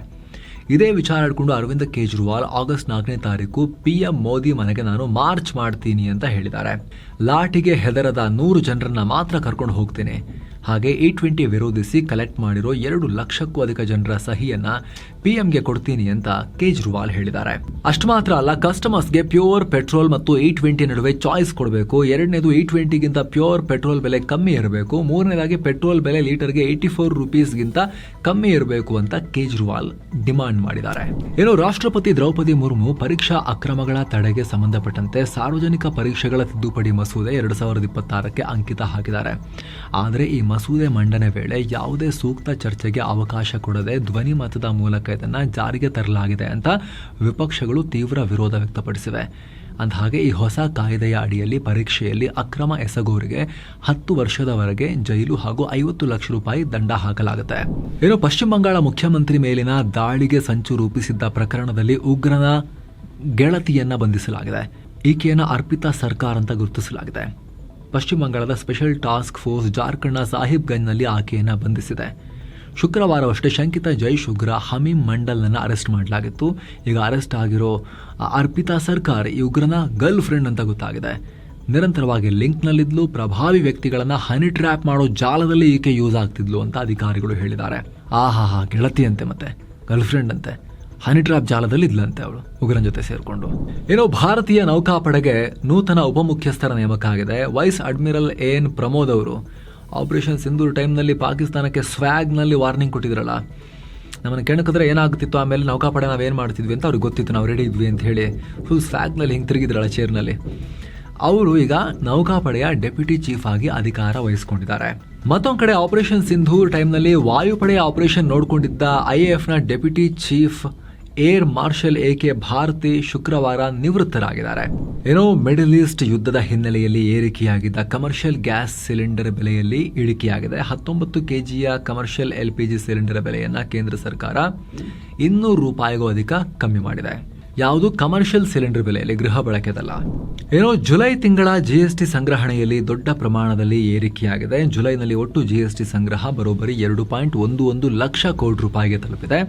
ಇದೇ ವಿಚಾರ ಹಿಡ್ಕೊಂಡು ಅರವಿಂದ್ ಕೇಜ್ರಿವಾಲ್ ಆಗಸ್ಟ್ 4ನೇ ತಾರೀಕು PM ಮೋದಿ ಮನೆಗೆ ನಾನು ಮಾರ್ಚ್ ಮಾಡ್ತೀನಿ ಅಂತ ಹೇಳಿದ್ದಾರೆ. ಲಾಠಿಗೆ ಹೆದರದ 100 ಜನರನ್ನ ಮಾತ್ರ ಕರ್ಕೊಂಡು ಹೋಗ್ತೀನಿ. ಹಾಗೆ E20 ವಿರೋಧಿಸಿ ಕಲೆಕ್ಟ್ ಮಾಡಿರೋ 2 ಲಕ್ಷಕ್ಕೂ ಅಧಿಕ ಜನರ ಸಹಿಯನ್ನ PMಗೆ ಕೊಡ್ತೀನಿ ಅಂತ ಕೇಜ್ರಿವಾಲ್ ಹೇಳಿದ್ದಾರೆ. ಅಷ್ಟು ಮಾತ್ರ ಅಲ್ಲ, ಕಸ್ಟಮರ್ಸ್ಗೆ ಪ್ಯೂರ್ ಪೆಟ್ರೋಲ್ ಮತ್ತು E20 ನಡುವೆ ಚಾಯ್ಸ್ ಕೊಡಬೇಕು. ಎರಡನೇದು E20ಗಿಂತ ಪ್ಯೂರ್ ಪೆಟ್ರೋಲ್ ಬೆಲೆ ಕಮ್ಮಿ ಇರಬೇಕು. ಮೂರನೇದಾಗಿ ಪೆಟ್ರೋಲ್ ಬೆಲೆ ಲೀಟರ್ಗೆ 84 ರೂಪೀಸ್ಗಿಂತ ಕಮ್ಮಿ ಇರಬೇಕು ಅಂತ ಕೇಜ್ರಿವಾಲ್ ಡಿಮಾಂಡ್ ಮಾಡಿದ್ದಾರೆ. ಏನು ರಾಷ್ಟ್ರಪತಿ ದ್ರೌಪದಿ ಮುರ್ಮು ಪರೀಕ್ಷಾ ಅಕ್ರಮಗಳ ತಡೆಗೆ ಸಂಬಂಧಪಟ್ಟಂತೆ ಸಾರ್ವಜನಿಕ ಪರೀಕ್ಷೆಗಳ ತಿದ್ದುಪಡಿ ಮಸೂದೆ 2026ಕ್ಕೆ ಅಂಕಿತ ಹಾಕಿದ್ದಾರೆ. ಆದರೆ ಈ ಮಸೂದೆ ಮಂಡನೆ ವೇಳೆ ಯಾವುದೇ ಸೂಕ್ತ ಚರ್ಚೆಗೆ ಅವಕಾಶ ಕೊಡದೆ ಧ್ವನಿ ಮತದ ಮೂಲಕ ಇದನ್ನು ಜಾರಿಗೆ ತರಲಾಗಿದೆ ಅಂತ ವಿಪಕ್ಷಗಳು ತೀವ್ರ ವಿರೋಧ ವ್ಯಕ್ತಪಡಿಸಿವೆ. ಅಂದಹಾಗೆ ಈ ಹೊಸ ಕಾಯ್ದೆಯ ಅಡಿಯಲ್ಲಿ ಪರೀಕ್ಷೆಯಲ್ಲಿ ಅಕ್ರಮ ಎಸಗೋರಿಗೆ 10 ವರ್ಷದವರೆಗೆ ಜೈಲು ಹಾಗೂ 50 ಲಕ್ಷ ರೂಪಾಯಿ ದಂಡ ಹಾಕಲಾಗುತ್ತೆ. ಇನ್ನು ಪಶ್ಚಿಮ ಬಂಗಾಳ ಮುಖ್ಯಮಂತ್ರಿ ಮೇಲಿನ ದಾಳಿಗೆ ಸಂಚು ರೂಪಿಸಿದ್ದ ಪ್ರಕರಣದಲ್ಲಿ ಉಗ್ರನ ಗೆಳತಿಯನ್ನ ಬಂಧಿಸಲಾಗಿದೆ. ಈಕೆಯನ್ನು ಅರ್ಪಿತಾ ಸರ್ಕಾರ್ ಅಂತ ಗುರುತಿಸಲಾಗಿದೆ. ಪಶ್ಚಿಮ ಬಂಗಾಳದ ಸ್ಪೆಷಲ್ ಟಾಸ್ಕ್ ಫೋರ್ಸ್ ಜಾರ್ಖಂಡ್ನ ಸಾಹಿಬ್ಗಂಜ್ನಲ್ಲಿ ಆಕೆಯನ್ನು ಬಂಧಿಸಿದೆ. ಶುಕ್ರವಾರವಷ್ಟೇ ಶಂಕಿತ ಜೈಷ್ ಉಗ್ರ ಹಮೀಮ್ ಮಂಡಲ್ನನ್ನು ಅರೆಸ್ಟ್ ಮಾಡಲಾಗಿತ್ತು. ಈಗ ಅರೆಸ್ಟ್ ಆಗಿರೋ ಅರ್ಪಿತಾ ಸರ್ಕಾರ್ ಈ ಉಗ್ರನ ಗರ್ಲ್ ಫ್ರೆಂಡ್ ಅಂತ ಗೊತ್ತಾಗಿದೆ. ನಿರಂತರವಾಗಿ ಲಿಂಕ್ನಲ್ಲಿದ್ಲು. ಪ್ರಭಾವಿ ವ್ಯಕ್ತಿಗಳನ್ನು ಹನಿ ಟ್ರ್ಯಾಪ್ ಮಾಡೋ ಜಾಲದಲ್ಲಿ ಈಕೆ ಯೂಸ್ ಆಗ್ತಿದ್ಲು ಅಂತ ಅಧಿಕಾರಿಗಳು ಹೇಳಿದ್ದಾರೆ. ಗೆಳತಿ ಅಂತೆ, ಮತ್ತೆ ಗರ್ಲ್ ಫ್ರೆಂಡ್ ಅಂತೆ, ಹನಿ ಟ್ರಾಪ್ ಜಾಲದಲ್ಲಿ ಇದ್ಲಂತೆ ಅವಳು ಉಗ್ರನ ಜೊತೆ ಸೇರಿಕೊಂಡು. ಏನೋ ಭಾರತೀಯ ನೌಕಾಪಡೆಗೆ ನೂತನ ಉಪಮುಖ್ಯಸ್ಥರ ನೇಮಕ ಆಗಿದೆ. ವೈಸ್ ಅಡ್ಮಿರಲ್ AN ಪ್ರಮೋದ್ ಅವರು ಆಪರೇಷನ್ ಸಿಂಧೂರ್ ಟೈಮ್ನಲ್ಲಿ ಪಾಕಿಸ್ತಾನಕ್ಕೆ ಸ್ವ್ಯಾಗ್ನಲ್ಲಿ ವಾರ್ನಿಂಗ್ ಕೊಟ್ಟಿದ್ರಲ್ಲ, ನಮ್ಮನ್ನು ಕೆಣಕಿದ್ರೆ ಏನಾಗ್ತಿತ್ತು, ಆಮೇಲೆ ನೌಕಾಪಡೆ ನಾವೇನು ಮಾಡ್ತಿದ್ವಿ ಅಂತ ಅವ್ರಿಗೆ ಗೊತ್ತಿತ್ತು, ನಾವು ರೆಡಿ ಇದ್ವಿ ಅಂತ ಹೇಳಿ ಫುಲ್ ಸ್ವ್ಯಾಗ್ನಲ್ಲಿ ಹಿಂಗೆ ತಿರುಗಿದ್ರಲ್ಲ ಚೇರ್ನಲ್ಲಿ. ಅವರು ಈಗ ನೌಕಾಪಡೆಯ ಡೆಪ್ಯೂಟಿ ಚೀಫ್ ಆಗಿ ಅಧಿಕಾರ ವಹಿಸಿಕೊಂಡಿದ್ದಾರೆ. ಮತ್ತೊಂದು ಕಡೆ ಆಪರೇಷನ್ ಸಿಂಧೂರ್ ಟೈಮ್ನಲ್ಲಿ ವಾಯುಪಡೆಯ ಆಪರೇಷನ್ ನೋಡಿಕೊಂಡಿದ್ದ IAFನ deputy chief air marshal AK Bharti ಶುಕ್ರವಾರ ನಿವೃತ್ತರಾಗಿದ್ದಾರೆ. ಏನೋ ಮಿಡಲ್ ಈಸ್ಟ್ ಯುದ್ಧದ ಹಿನ್ನೆಲೆಯಲ್ಲಿ ಏರಿಕೆಯಾಗಿದ್ದ ಕಮರ್ಷಿಯಲ್ ಗ್ಯಾಸ್ ಸಿಲಿಂಡರ್ ಬೆಲೆಯಲ್ಲಿ ಇಳಿಕೆಯಾಗಿದೆ. 19 kgಯ ಕಮರ್ಷಿಯಲ್ LPG ಸಿಲಿಂಡರ್ ಬೆಲೆಯನ್ನ ಕೇಂದ್ರ ಸರ್ಕಾರ $200 ಅಧಿಕ ಕಮ್ಮಿ ಮಾಡಿದೆ. ಯಾವುದು ಕಮರ್ಷಿಯಲ್ ಸಿಲಿಂಡರ್ ಬೆಲೆಯಲ್ಲಿ, ಗೃಹ ಬಳಕೆದಲ್ಲ. ಏನೋ ಜುಲೈ ತಿಂಗಳ GST ಸಂಗ್ರಹಣೆಯಲ್ಲಿ ದೊಡ್ಡ ಪ್ರಮಾಣದಲ್ಲಿ ಏರಿಕೆಯಾಗಿದೆ. ಜುಲೈನಲ್ಲಿ ಒಟ್ಟು GST ಸಂಗ್ರಹ ಬರೋಬ್ಬರಿ 2.11 ಲಕ್ಷ ಕೋಟಿ ರೂಪಾಯಿಗೆ ತಲುಪಿದೆ.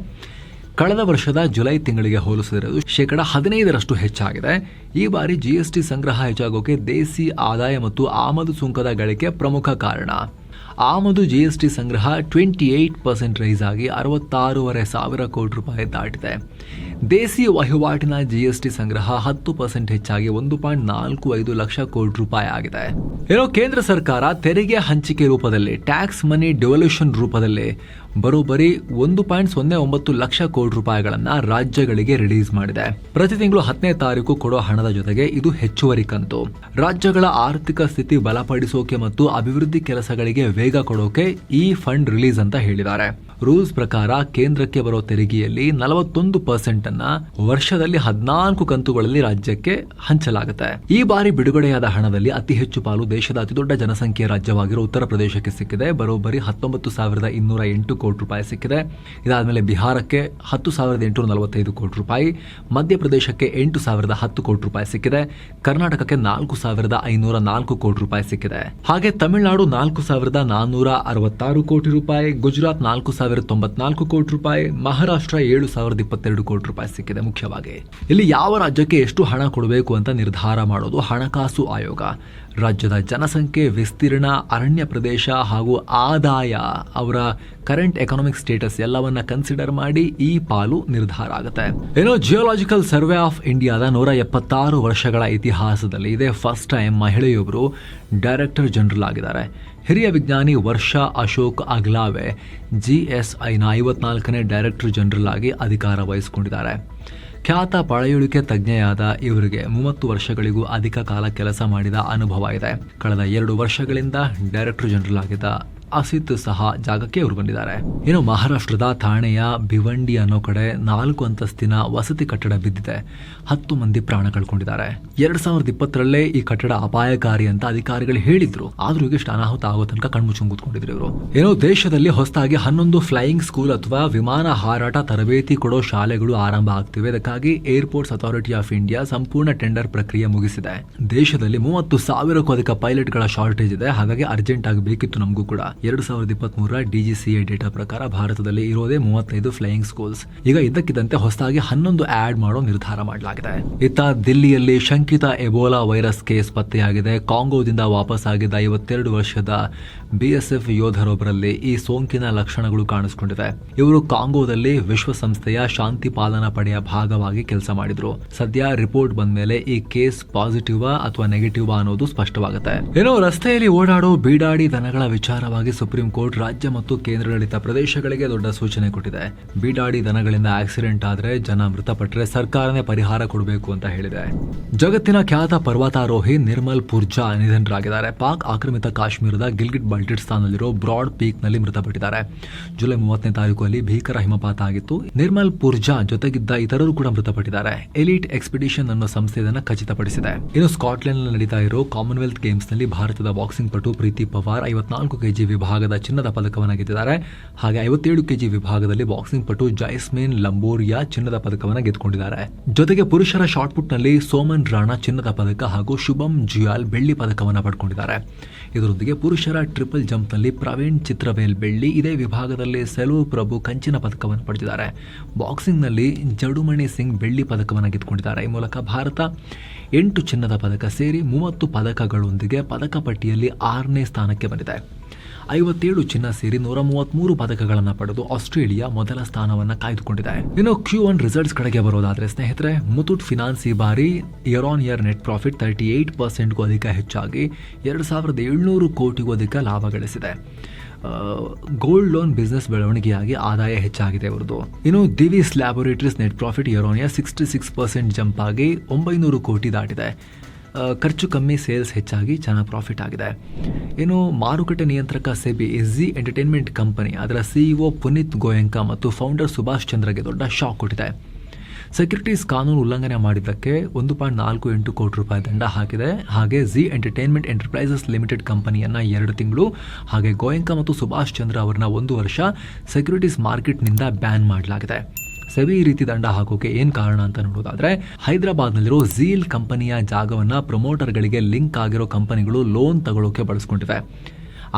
ಕಳೆದ ವರ್ಷದ ಜುಲೈ ತಿಂಗಳಿಗೆ ಹೋಲಿಸಿದರೆ 15% ಹೆಚ್ಚಾಗಿದೆ. ಈ ಬಾರಿ GST ಸಂಗ್ರಹ ಹೆಚ್ಚಾಗೋಕೆ ದೇಸಿ ಆದಾಯ ಮತ್ತು ಆಮದು ಸುಂಕದ ಗಳಿಕೆ ಪ್ರಮುಖ ಕಾರಣ. ಆಮದು GST ಸಂಗ್ರಹ 28% ರೈಸ್ ಆಗಿ 66,500 ಕೋಟಿ ರೂಪಾಯಿ ದಾಟಿದೆ. ದೇಸಿ ವಹಿವಾಟಿನ GST ಸಂಗ್ರಹ 10% ಹೆಚ್ಚಾಗಿ 1.45 ಲಕ್ಷ ಕೋಟಿ ರೂಪಾಯಿ ಆಗಿದೆ. ಏನೋ ಕೇಂದ್ರ ಸರ್ಕಾರ ತೆರಿಗೆ ಹಂಚಿಕೆ ರೂಪದಲ್ಲಿ, ಟ್ಯಾಕ್ಸ್ ಮನಿ ಡಿವಲ್ಯೂಷನ್ ರೂಪದಲ್ಲಿ ಬರೋಬ್ಬರಿ 1.09 ಲಕ್ಷ ಕೋಟಿ ರೂಪಾಯಿಗಳನ್ನ ರಾಜ್ಯಗಳಿಗೆ ರಿಲೀಸ್ ಮಾಡಿದೆ. ಪ್ರತಿ ತಿಂಗಳು 10ನೇ ತಾರೀಕು ಕೊಡೋ ಹಣದ ಜೊತೆಗೆ ಇದು ಹೆಚ್ಚುವರಿ ಕಂತು. ರಾಜ್ಯಗಳ ಆರ್ಥಿಕ ಸ್ಥಿತಿ ಬಲಪಡಿಸೋಕೆ ಮತ್ತು ಅಭಿವೃದ್ಧಿ ಕೆಲಸಗಳಿಗೆ ವೇಗ ಕೊಡೋಕೆ ಈ ಫಂಡ್ ರಿಲೀಸ್ ಅಂತ ಹೇಳಿದ್ದಾರೆ. ರೂಲ್ಸ್ ಪ್ರಕಾರ ಕೇಂದ್ರಕ್ಕೆ ಬರೋ ತೆರಿಗೆಯಲ್ಲಿ 41% ಅನ್ನ ವರ್ಷದಲ್ಲಿ 14 ಕಂತುಗಳಲ್ಲಿ ರಾಜ್ಯಕ್ಕೆ ಹಂಚಲಾಗುತ್ತೆ. ಈ ಬಾರಿ ಬಿಡುಗಡೆಯಾದ ಹಣದಲ್ಲಿ ಅತಿ ಹೆಚ್ಚು ಪಾಲು ದೇಶದ ಅತಿದೊಡ್ಡ ಜನಸಂಖ್ಯೆಯ ರಾಜ್ಯವಾಗಿರೋ ಉತ್ತರ ಪ್ರದೇಶಕ್ಕೆ ಸಿಕ್ಕಿದೆ. ಬರೋಬ್ಬರಿ 19,208 ಕೋಟಿ ರೂಪಾಯಿ ಸಿಕ್ಕಿದೆ. ಇದಾದ್ಮೇಲೆ ಬಿಹಾರಕ್ಕೆ 10,845 ಕೋಟಿ ರೂಪಾಯಿ, ಮಧ್ಯಪ್ರದೇಶಕ್ಕೆ 8,010 ಕೋಟಿ ರೂಪಾಯಿ ಸಿಕ್ಕಿದೆ, ಕರ್ನಾಟಕಕ್ಕೆ 4,504 ಕೋಟಿ ರೂಪಾಯಿ ಸಿಕ್ಕಿದೆ. ಹಾಗೆ ತಮಿಳುನಾಡು 4,466 ಕೋಟಿ ರೂಪಾಯಿ, ಗುಜರಾತ್ 4,094 ಕೋಟಿ ರೂಪಾಯಿ, ಮಹಾರಾಷ್ಟ್ರ 7,022 ಕೋಟಿ ರೂಪಾಯಿ ಸಿಕ್ಕಿದೆ. ಮುಖ್ಯವಾಗಿ ಇಲ್ಲಿ ಯಾವ ರಾಜ್ಯಕ್ಕೆ ಎಷ್ಟು ಹಣ ಕೊಡಬೇಕು ಅಂತ ನಿರ್ಧಾರ ಮಾಡೋದು ಹಣಕಾಸು ಆಯೋಗ. ರಾಜ್ಯದ ಜನಸಂಖ್ಯೆ, ವಿಸ್ತೀರ್ಣ, ಅರಣ್ಯ ಪ್ರದೇಶ ಹಾಗೂ ಆದಾಯ, ಅವರ ಕರೆಂಟ್ ಎಕನಾಮಿಕ್ ಸ್ಟೇಟಸ್ ಎಲ್ಲವನ್ನ ಕನ್ಸಿಡರ್ ಮಾಡಿ ಈ ಪಾಲು ನಿರ್ಧಾರ ಆಗುತ್ತೆ. ಜಿಯೋಲಾಜಿಕಲ್ ಸರ್ವೆ ಆಫ್ ಇಂಡಿಯಾದ 176 ವರ್ಷಗಳ ಇತಿಹಾಸದಲ್ಲಿ ಇದೇ ಫಸ್ಟ್ ಟೈಮ್ ಮಹಿಳೆಯೊಬ್ಬರು ಡೈರೆಕ್ಟರ್ ಜನರಲ್ ಆಗಿದ್ದಾರೆ. ಹಿರಿಯ ವಿಜ್ಞಾನಿ ವರ್ಷಾ ಅಶೋಕ್ ಅಗ್ಲಾವೆ GSIನ 54ನೇ ಡೈರೆಕ್ಟರ್ ಜನರಲ್ ಆಗಿ ಅಧಿಕಾರ ವಹಿಸಿಕೊಂಡಿದ್ದಾರೆ. ಖ್ಯಾತ ಪಳೆಯುಳಿಕೆ ತಜ್ಞೆಯಾದ ಇವರಿಗೆ 30 ವರ್ಷಗಳಿಗೂ ಅಧಿಕ ಕಾಲ ಕೆಲಸ ಮಾಡಿದ ಅನುಭವ ಇದೆ. ಕಳೆದ 2 ವರ್ಷಗಳಿಂದ ಡೈರೆಕ್ಟರ್ ಜನರಲ್ ಆಗಿದ್ದ ಅಸಿತ್ ಸಹ ಜಾಗಕ್ಕೆ ಇವರು ಬಂದಿದ್ದಾರೆ. ಮಹಾರಾಷ್ಟ್ರದ ಥಾಣೆಯ ಭಿವಂಡಿ ಅನ್ನೋ ಕಡೆ 4 ಅಂತಸ್ತಿನ ವಸತಿ ಕಟ್ಟಡ ಬಿದ್ದಿದೆ. 10 ಮಂದಿ ಪ್ರಾಣ ಕಳ್ಕೊಂಡಿದ್ದಾರೆ. 2020ರಲ್ಲೇ ಈ ಕಟ್ಟಡ ಅಪಾಯಕಾರಿ ಅಂತ ಅಧಿಕಾರಿಗಳು ಹೇಳಿದ್ರು. ಆದ್ರೂ ಈಗ ಅನಾಹುತ ಆಗೋ ತನಕ ಕಣ್ಮುಚ್ಚು ಕೂತ್ಕೊಂಡಿದ್ರು ಇವರು. ದೇಶದಲ್ಲಿ ಹೊಸದಾಗಿ 11 ಫ್ಲೈಯಿಂಗ್ ಸ್ಕೂಲ್ ಅಥವಾ ವಿಮಾನ ಹಾರಾಟ ತರಬೇತಿ ಕೊಡೋ ಶಾಲೆಗಳು ಆರಂಭ ಆಗ್ತಿವೆ. ಇದಕ್ಕಾಗಿ ಏರ್ಪೋರ್ಟ್ಸ್ ಅಥಾರಿಟಿ ಆಫ್ ಇಂಡಿಯಾ ಸಂಪೂರ್ಣ ಟೆಂಡರ್ ಪ್ರಕ್ರಿಯೆ ಮುಗಿಸಿದೆ. ದೇಶದಲ್ಲಿ 30,000ಕ್ಕೂ ಅಧಿಕ ಪೈಲಟ್ಗಳ ಶಾರ್ಟೇಜ್ ಇದೆ. ಹಾಗಾಗಿ ಅರ್ಜೆಂಟ್ ಆಗಿ ಬೇಕಿತ್ತು ನಮಗೂ ಕೂಡ. 2023ರ DGCA ಡೇಟಾ ಪ್ರಕಾರ ಭಾರತದಲ್ಲಿ ಇರೋದೇ 35 ಫ್ಲೈಯಿಂಗ್ ಸ್ಕೂಲ್ಸ್. ಈಗ ಇದ್ದಕ್ಕಿದ್ದಂತೆ ಹೊಸದಾಗಿ 11 ಆಡ್ ಮಾಡೋ ನಿರ್ಧಾರ ಮಾಡಲಾಗಿದೆ. ಇತ್ತ ದಿಲ್ಲಿಯಲ್ಲಿ ಶಂಕಿತ ಎಬೋಲಾ ವೈರಸ್ ಕೇಸ್ ಪತ್ತೆಯಾಗಿದೆ. ಕಾಂಗೋದಿಂದ ವಾಪಸ್ ಆಗಿದ್ದ 52 ವರ್ಷದ BSF ಯೋಧರೊಬ್ಬರಲ್ಲಿ ಈ ಸೋಂಕಿನ ಲಕ್ಷಣಗಳು ಕಾಣಿಸಿಕೊಂಡಿವೆ. ಇವರು ಕಾಂಗೋದಲ್ಲಿ ವಿಶ್ವಸಂಸ್ಥೆಯ ಶಾಂತಿ ಪಾಲನಾ ಪಡೆಯ ಭಾಗವಾಗಿ ಕೆಲಸ ಮಾಡಿದ್ರು. ಸದ್ಯ ರಿಪೋರ್ಟ್ ಬಂದ ಮೇಲೆ ಈ ಕೇಸ್ ಪಾಸಿಟಿವ್ ಅಥವಾ ನೆಗೆಟಿವ್ ಅನ್ನೋದು ಸ್ಪಷ್ಟವಾಗುತ್ತೆ. ರಸ್ತೆಯಲ್ಲಿ ಓಡಾಡೋ ಬೀಡಾಡಿ ದನಗಳ ವಿಚಾರವಾಗಿ ಸುಪ್ರೀಂ ಕೋರ್ಟ್ ರಾಜ್ಯ ಮತ್ತು ಕೇಂದ್ರಾಡಳಿತ ಪ್ರದೇಶಗಳಿಗೆ ದೊಡ್ಡ ಸೂಚನೆ ಕೊಟ್ಟಿದೆ. ಬೀಡಾಡಿ ದನಗಳಿಂದ ಆಕ್ಸಿಡೆಂಟ್ ಆದ್ರೆ, ಜನ ಮೃತಪಟ್ಟರೆ ಸರ್ಕಾರನೇ ಪರಿಹಾರ ಕೊಡಬೇಕು ಅಂತ ಹೇಳಿದೆ. ಜಗತ್ತಿನ ಖ್ಯಾತ ಪರ್ವತಾರೋಹಿ ನಿರ್ಮಲ್ ಪುರ್ಜಾ ನಿಧನರಾಗಿದ್ದಾರೆ. ಪಾಕ್ ಆಕ್ರಮಿತ ಕಾಶ್ಮೀರದ ಗಿಲ್ಗಿಟ್ ಬಾಲ್ಟಿಸ್ತಾನ್ನಲ್ಲಿರೋ ಬ್ರಾಡ್ ಪೀಕ್ ನಲ್ಲಿ ಮೃತಪಟ್ಟಿದ್ದಾರೆ. ಜುಲೈ 30ನೇ ತಾರೀಕು ಅಲ್ಲಿ ಭೀಕರ ಹಿಮಪಾತ ಆಗಿತ್ತು. ನಿರ್ಮಲ್ ಪುರ್ಜಾ ಜೊತೆಗಿದ್ದ ಇತರರು ಕೂಡ ಮೃತಪಟ್ಟಿದ್ದಾರೆ. ಎಲಿಟ್ ಎಕ್ಸ್ಪಿಡಿಷನ್ ಅನ್ನೋ ಸಂಸ್ಥೆ ಇದನ್ನು ಖಚಿತಪಡಿಸಿದೆ. ಸ್ಕಾಟ್ಲೆಂಡ್ ನಲ್ಲಿ ನಡೀತಾ ಇರೋ ಕಾಮನ್ವೆಲ್ತ್ ಗೇಮ್ಸ್ ನಲ್ಲಿ ಭಾರತದ ಬಾಕ್ಸಿಂಗ್ ಪಟು ಪ್ರೀತಿ ಪವಾರ್ 54 kg ವಿಭಾಗದ ಚಿನ್ನದ ಪದಕವನ್ನು ಗೆದ್ದಿದ್ದಾರೆ. ಹಾಗೆ 57 kg ವಿಭಾಗದಲ್ಲಿ ಬಾಕ್ಸಿಂಗ್ ಪಟು ಜೈಸ್ಮಿನ್ ಲಂಬೋರಿಯಾ ಚಿನ್ನದ ಪದಕವನ್ನು ಗೆದ್ದುಕೊಂಡಿದ್ದಾರೆ. ಜೊತೆಗೆ ಪುರುಷರ ಶಾಟ್ ಪುಟ್ ನಲ್ಲಿ ಸೋಮನ್ ರಾಣಾ ಚಿನ್ನದ ಪದಕ ಹಾಗೂ ಶುಭಂ ಜುಯಾಲ್ ಬೆಳ್ಳಿ ಪದಕವನ್ನು ಪಡ್ಕೊಂಡಿದ್ದಾರೆ. ಇದರೊಂದಿಗೆ ಪುರುಷರ ಟ್ರಿಪಲ್ ಜಂಪ್ ನಲ್ಲಿ ಪ್ರವೀಣ್ ಚಿತ್ರವೇಲ್ ಬೆಳ್ಳಿ, ಇದೇ ವಿಭಾಗದಲ್ಲಿ ಸೆಲವು ಪ್ರಭು ಕಂಚಿನ ಪದಕವನ್ನು ಪಡೆದಿದ್ದಾರೆ. ಬಾಕ್ಸಿಂಗ್ ನಲ್ಲಿ ಜಡುಮಣಿ ಸಿಂಗ್ ಬೆಳ್ಳಿ ಪದಕವನ್ನು ಗೆದ್ದುಕೊಂಡಿದ್ದಾರೆ. ಈ ಮೂಲಕ ಭಾರತ 8 ಚಿನ್ನದ ಪದಕ ಸೇರಿ 30 ಪದಕಗಳೊಂದಿಗೆ ಪದಕ ಪಟ್ಟಿಯಲ್ಲಿ 6ನೇ ಸ್ಥಾನಕ್ಕೆ ಬಂದಿದೆ. 57 ಚಿನ್ನ ಸೇರಿ 133 ಪದಕಗಳನ್ನು ಪಡೆದು ಆಸ್ಟ್ರೇಲಿಯಾ ಮೊದಲ ಸ್ಥಾನವನ್ನು ಕಾಯ್ದುಕೊಂಡಿದೆ. Q1 ರಿಸಲ್ಟ್ಸ್ ಕಡೆಗೆ ಬರೋದಾದ್ರೆ ಸ್ನೇಹಿತರೆ, ಮುತೂಟ್ ಫಿನಾನ್ಸ್ ಈ ಬಾರಿ year on year net profit 38%ಗೂ ಅಧಿಕ ಹೆಚ್ಚಾಗಿ 2,700 ಕೋಟಿಗೂ ಅಧಿಕ ಲಾಭ ಗಳಿಸಿದೆ. ಗೋಲ್ಡ್ ಲೋನ್ ಬಿಸ್ನೆಸ್ ಬೆಳವಣಿಗೆಯಾಗಿ ಆದಾಯ ಹೆಚ್ಚಾಗಿದೆ ಅವರದು. Divi's laboratories net profit year on year 66% jump ಆಗಿ 900 ಕೋಟಿ ದಾಟಿದೆ. ಖರ್ಚು ಕಮ್ಮಿ, ಸೇಲ್ಸ್ ಹೆಚ್ಚಾಗಿ ಚೆನ್ನಾಗಿ ಪ್ರಾಫಿಟ್ ಆಗಿದೆ. ಮಾರುಕಟ್ಟೆ ನಿಯಂತ್ರಕ ಸೆಬಿ ಜಿ ಎಂಟರ್ಟೈನ್ಮೆಂಟ್ ಕಂಪನಿ ಅದರ CEO ಪುನೀತ್ ಗೋಯಂಕಾ ಮತ್ತು ಫೌಂಡರ್ ಸುಭಾಷ್ ಚಂದ್ರಗೆ ದೊಡ್ಡ ಶಾಕ್ ಕೊಟ್ಟಿದೆ. ಸೆಕ್ಯೂರಿಟೀಸ್ ಕಾನೂನು ಉಲ್ಲಂಘನೆ ಮಾಡಿದ್ದಕ್ಕೆ 1.48 ಕೋಟಿ ರೂಪಾಯಿ ದಂಡ ಹಾಕಿದೆ. ಹಾಗೆ ಜಿ ಎಂಟರ್ಟೈನ್ಮೆಂಟ್ ಎಂಟರ್ಪ್ರೈಸಸ್ ಲಿಮಿಟೆಡ್ ಕಂಪನಿಯನ್ನ 2 ತಿಂಗಳು, ಹಾಗೆ ಗೋಯಂಕಾ ಮತ್ತು ಸುಭಾಷ್ ಚಂದ್ರ ಅವರನ್ನ 1 ವರ್ಷ ಸೆಕ್ಯೂರಿಟೀಸ್ ಮಾರ್ಕೆಟ್ನಿಂದ ಬ್ಯಾನ್ ಮಾಡಲಾಗಿದೆ. ಸೆಬಿ ಈ ರೀತಿ ದಂಡ ಹಾಕೋಕೆ ಏನ್ ಕಾರಣ ಅಂತ ನೋಡೋದಾದ್ರೆ, ಹೈದರಾಬಾದ್ನಲ್ಲಿರೋ ಝೀಲ್ ಕಂಪನಿಯ ಜಾಗವನ್ನ ಪ್ರಮೋಟರ್ಗಳಿಗೆ ಲಿಂಕ್ ಆಗಿರೋ ಕಂಪನಿಗಳು ಲೋನ್ ತಗೊಳ್ಳೋಕೆ ಬಳಸ್ಕೊಂಡಿವೆ.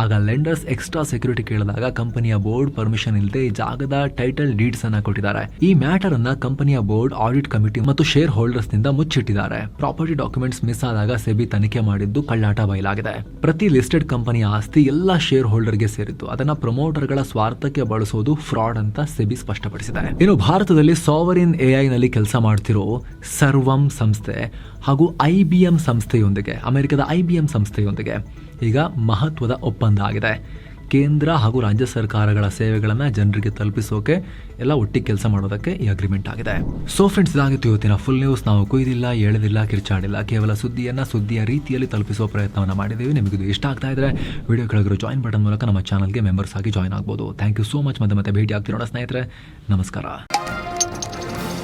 ಆಗ ಲೆಂಡರ್ಸ್ ಎಕ್ಸ್ಟ್ರಾ ಸೆಕ್ಯೂರಿಟಿ ಕೇಳಿದಾಗ ಕಂಪನಿಯ ಬೋರ್ಡ್ ಪರ್ಮಿಷನ್ ಇಲ್ಲದೆ ಈ ಜಾಗದ ಟೈಟಲ್ ಡೀಡ್ಸ್ ಅನ್ನ ಕೊಟ್ಟಿದ್ದಾರೆ. ಈ ಮ್ಯಾಟರ್ ಅನ್ನ ಕಂಪನಿಯ ಬೋರ್ಡ್, ಆಡಿಟ್ ಕಮಿಟಿ ಮತ್ತು ಶೇರ್ ಹೋಲ್ಡರ್ಸ್ ನಿಂದ ಮುಚ್ಚಿಟ್ಟಿದ್ದಾರೆ. ಪ್ರಾಪರ್ಟಿ ಡಾಕ್ಯುಮೆಂಟ್ಸ್ ಮಿಸ್ ಆದಾಗ ಸೆಬಿ ತನಿಖೆ ಮಾಡಿದ್ದು ಕಳ್ಳಾಟ ಬಯಲಾಗಿದೆ. ಪ್ರತಿ ಲಿಸ್ಟೆಡ್ ಕಂಪನಿಯ ಆಸ್ತಿ ಎಲ್ಲ ಶೇರ್ ಹೋಲ್ಡರ್ಗೆ ಸೇರಿತ್ತು. ಅದನ್ನ ಪ್ರಮೋಟರ್ಗಳ ಸ್ವಾರ್ಥಕ್ಕೆ ಬಳಸೋದು ಫ್ರಾಡ್ ಅಂತ ಸೆಬಿ ಸ್ಪಷ್ಟಪಡಿಸಿದೆ. ಭಾರತದಲ್ಲಿ ಸಾವರಿನ್ AI ನಲ್ಲಿ ಕೆಲಸ ಮಾಡ್ತಿರೋ ಸರ್ವಂ ಸಂಸ್ಥೆ ಹಾಗೂ IBM ಸಂಸ್ಥೆಯೊಂದಿಗೆ, ಅಮೆರಿಕದ IBM ಸಂಸ್ಥೆಯೊಂದಿಗೆ ಈಗ ಮಹತ್ವದ ಒಪ್ಪಂದ ಆಗಿದೆ. ಕೇಂದ್ರ ಹಾಗೂ ರಾಜ್ಯ ಸರ್ಕಾರಗಳ ಸೇವೆಗಳನ್ನು ಜನರಿಗೆ ತಲುಪಿಸೋಕೆ ಎಲ್ಲ ಒಟ್ಟಿಗೆ ಕೆಲಸ ಮಾಡೋದಕ್ಕೆ ಈ ಅಗ್ರಿಮೆಂಟ್ ಆಗಿದೆ. ಸೊ ಫ್ರೆಂಡ್ಸ್, ಇದಾಗಿತ್ತು ಇವತ್ತಿನ ಫುಲ್ ನ್ಯೂಸ್. ನಾವು ಕೊಯ್ದಿಲ್ಲ, ಎಳೆದಿಲ್ಲ, ಕಿರ್ಚಾಡಿಲ್ಲ, ಕೇವಲ ಸುದ್ದಿಯ ರೀತಿಯಲ್ಲಿ ತಲುಪಿಸೋ ಪ್ರಯತ್ನವನ್ನು ಮಾಡಿದ್ದೀವಿ. ನಿಮಗಿದು ಇಷ್ಟ ಆಗ್ತಾ ಇದ್ರೆ ವಿಡಿಯೋ ಕೆಳಗಿರೋ ಜಾಯಿನ್ ಬಟನ್ ಮೂಲಕ ನಮ್ಮ ಚಾನಲ್ಗೆ ಮೆಂಬರ್ಸ್ ಆಗಿ ಜಾಯ್ನ್ ಆಗ್ಬೋದು. Thank you so much. ಮತ್ತೆ ಭೇಟಿ ಆಗ್ತಿರೋಣ ಸ್ನೇಹಿತರೆ. ನಮಸ್ಕಾರ.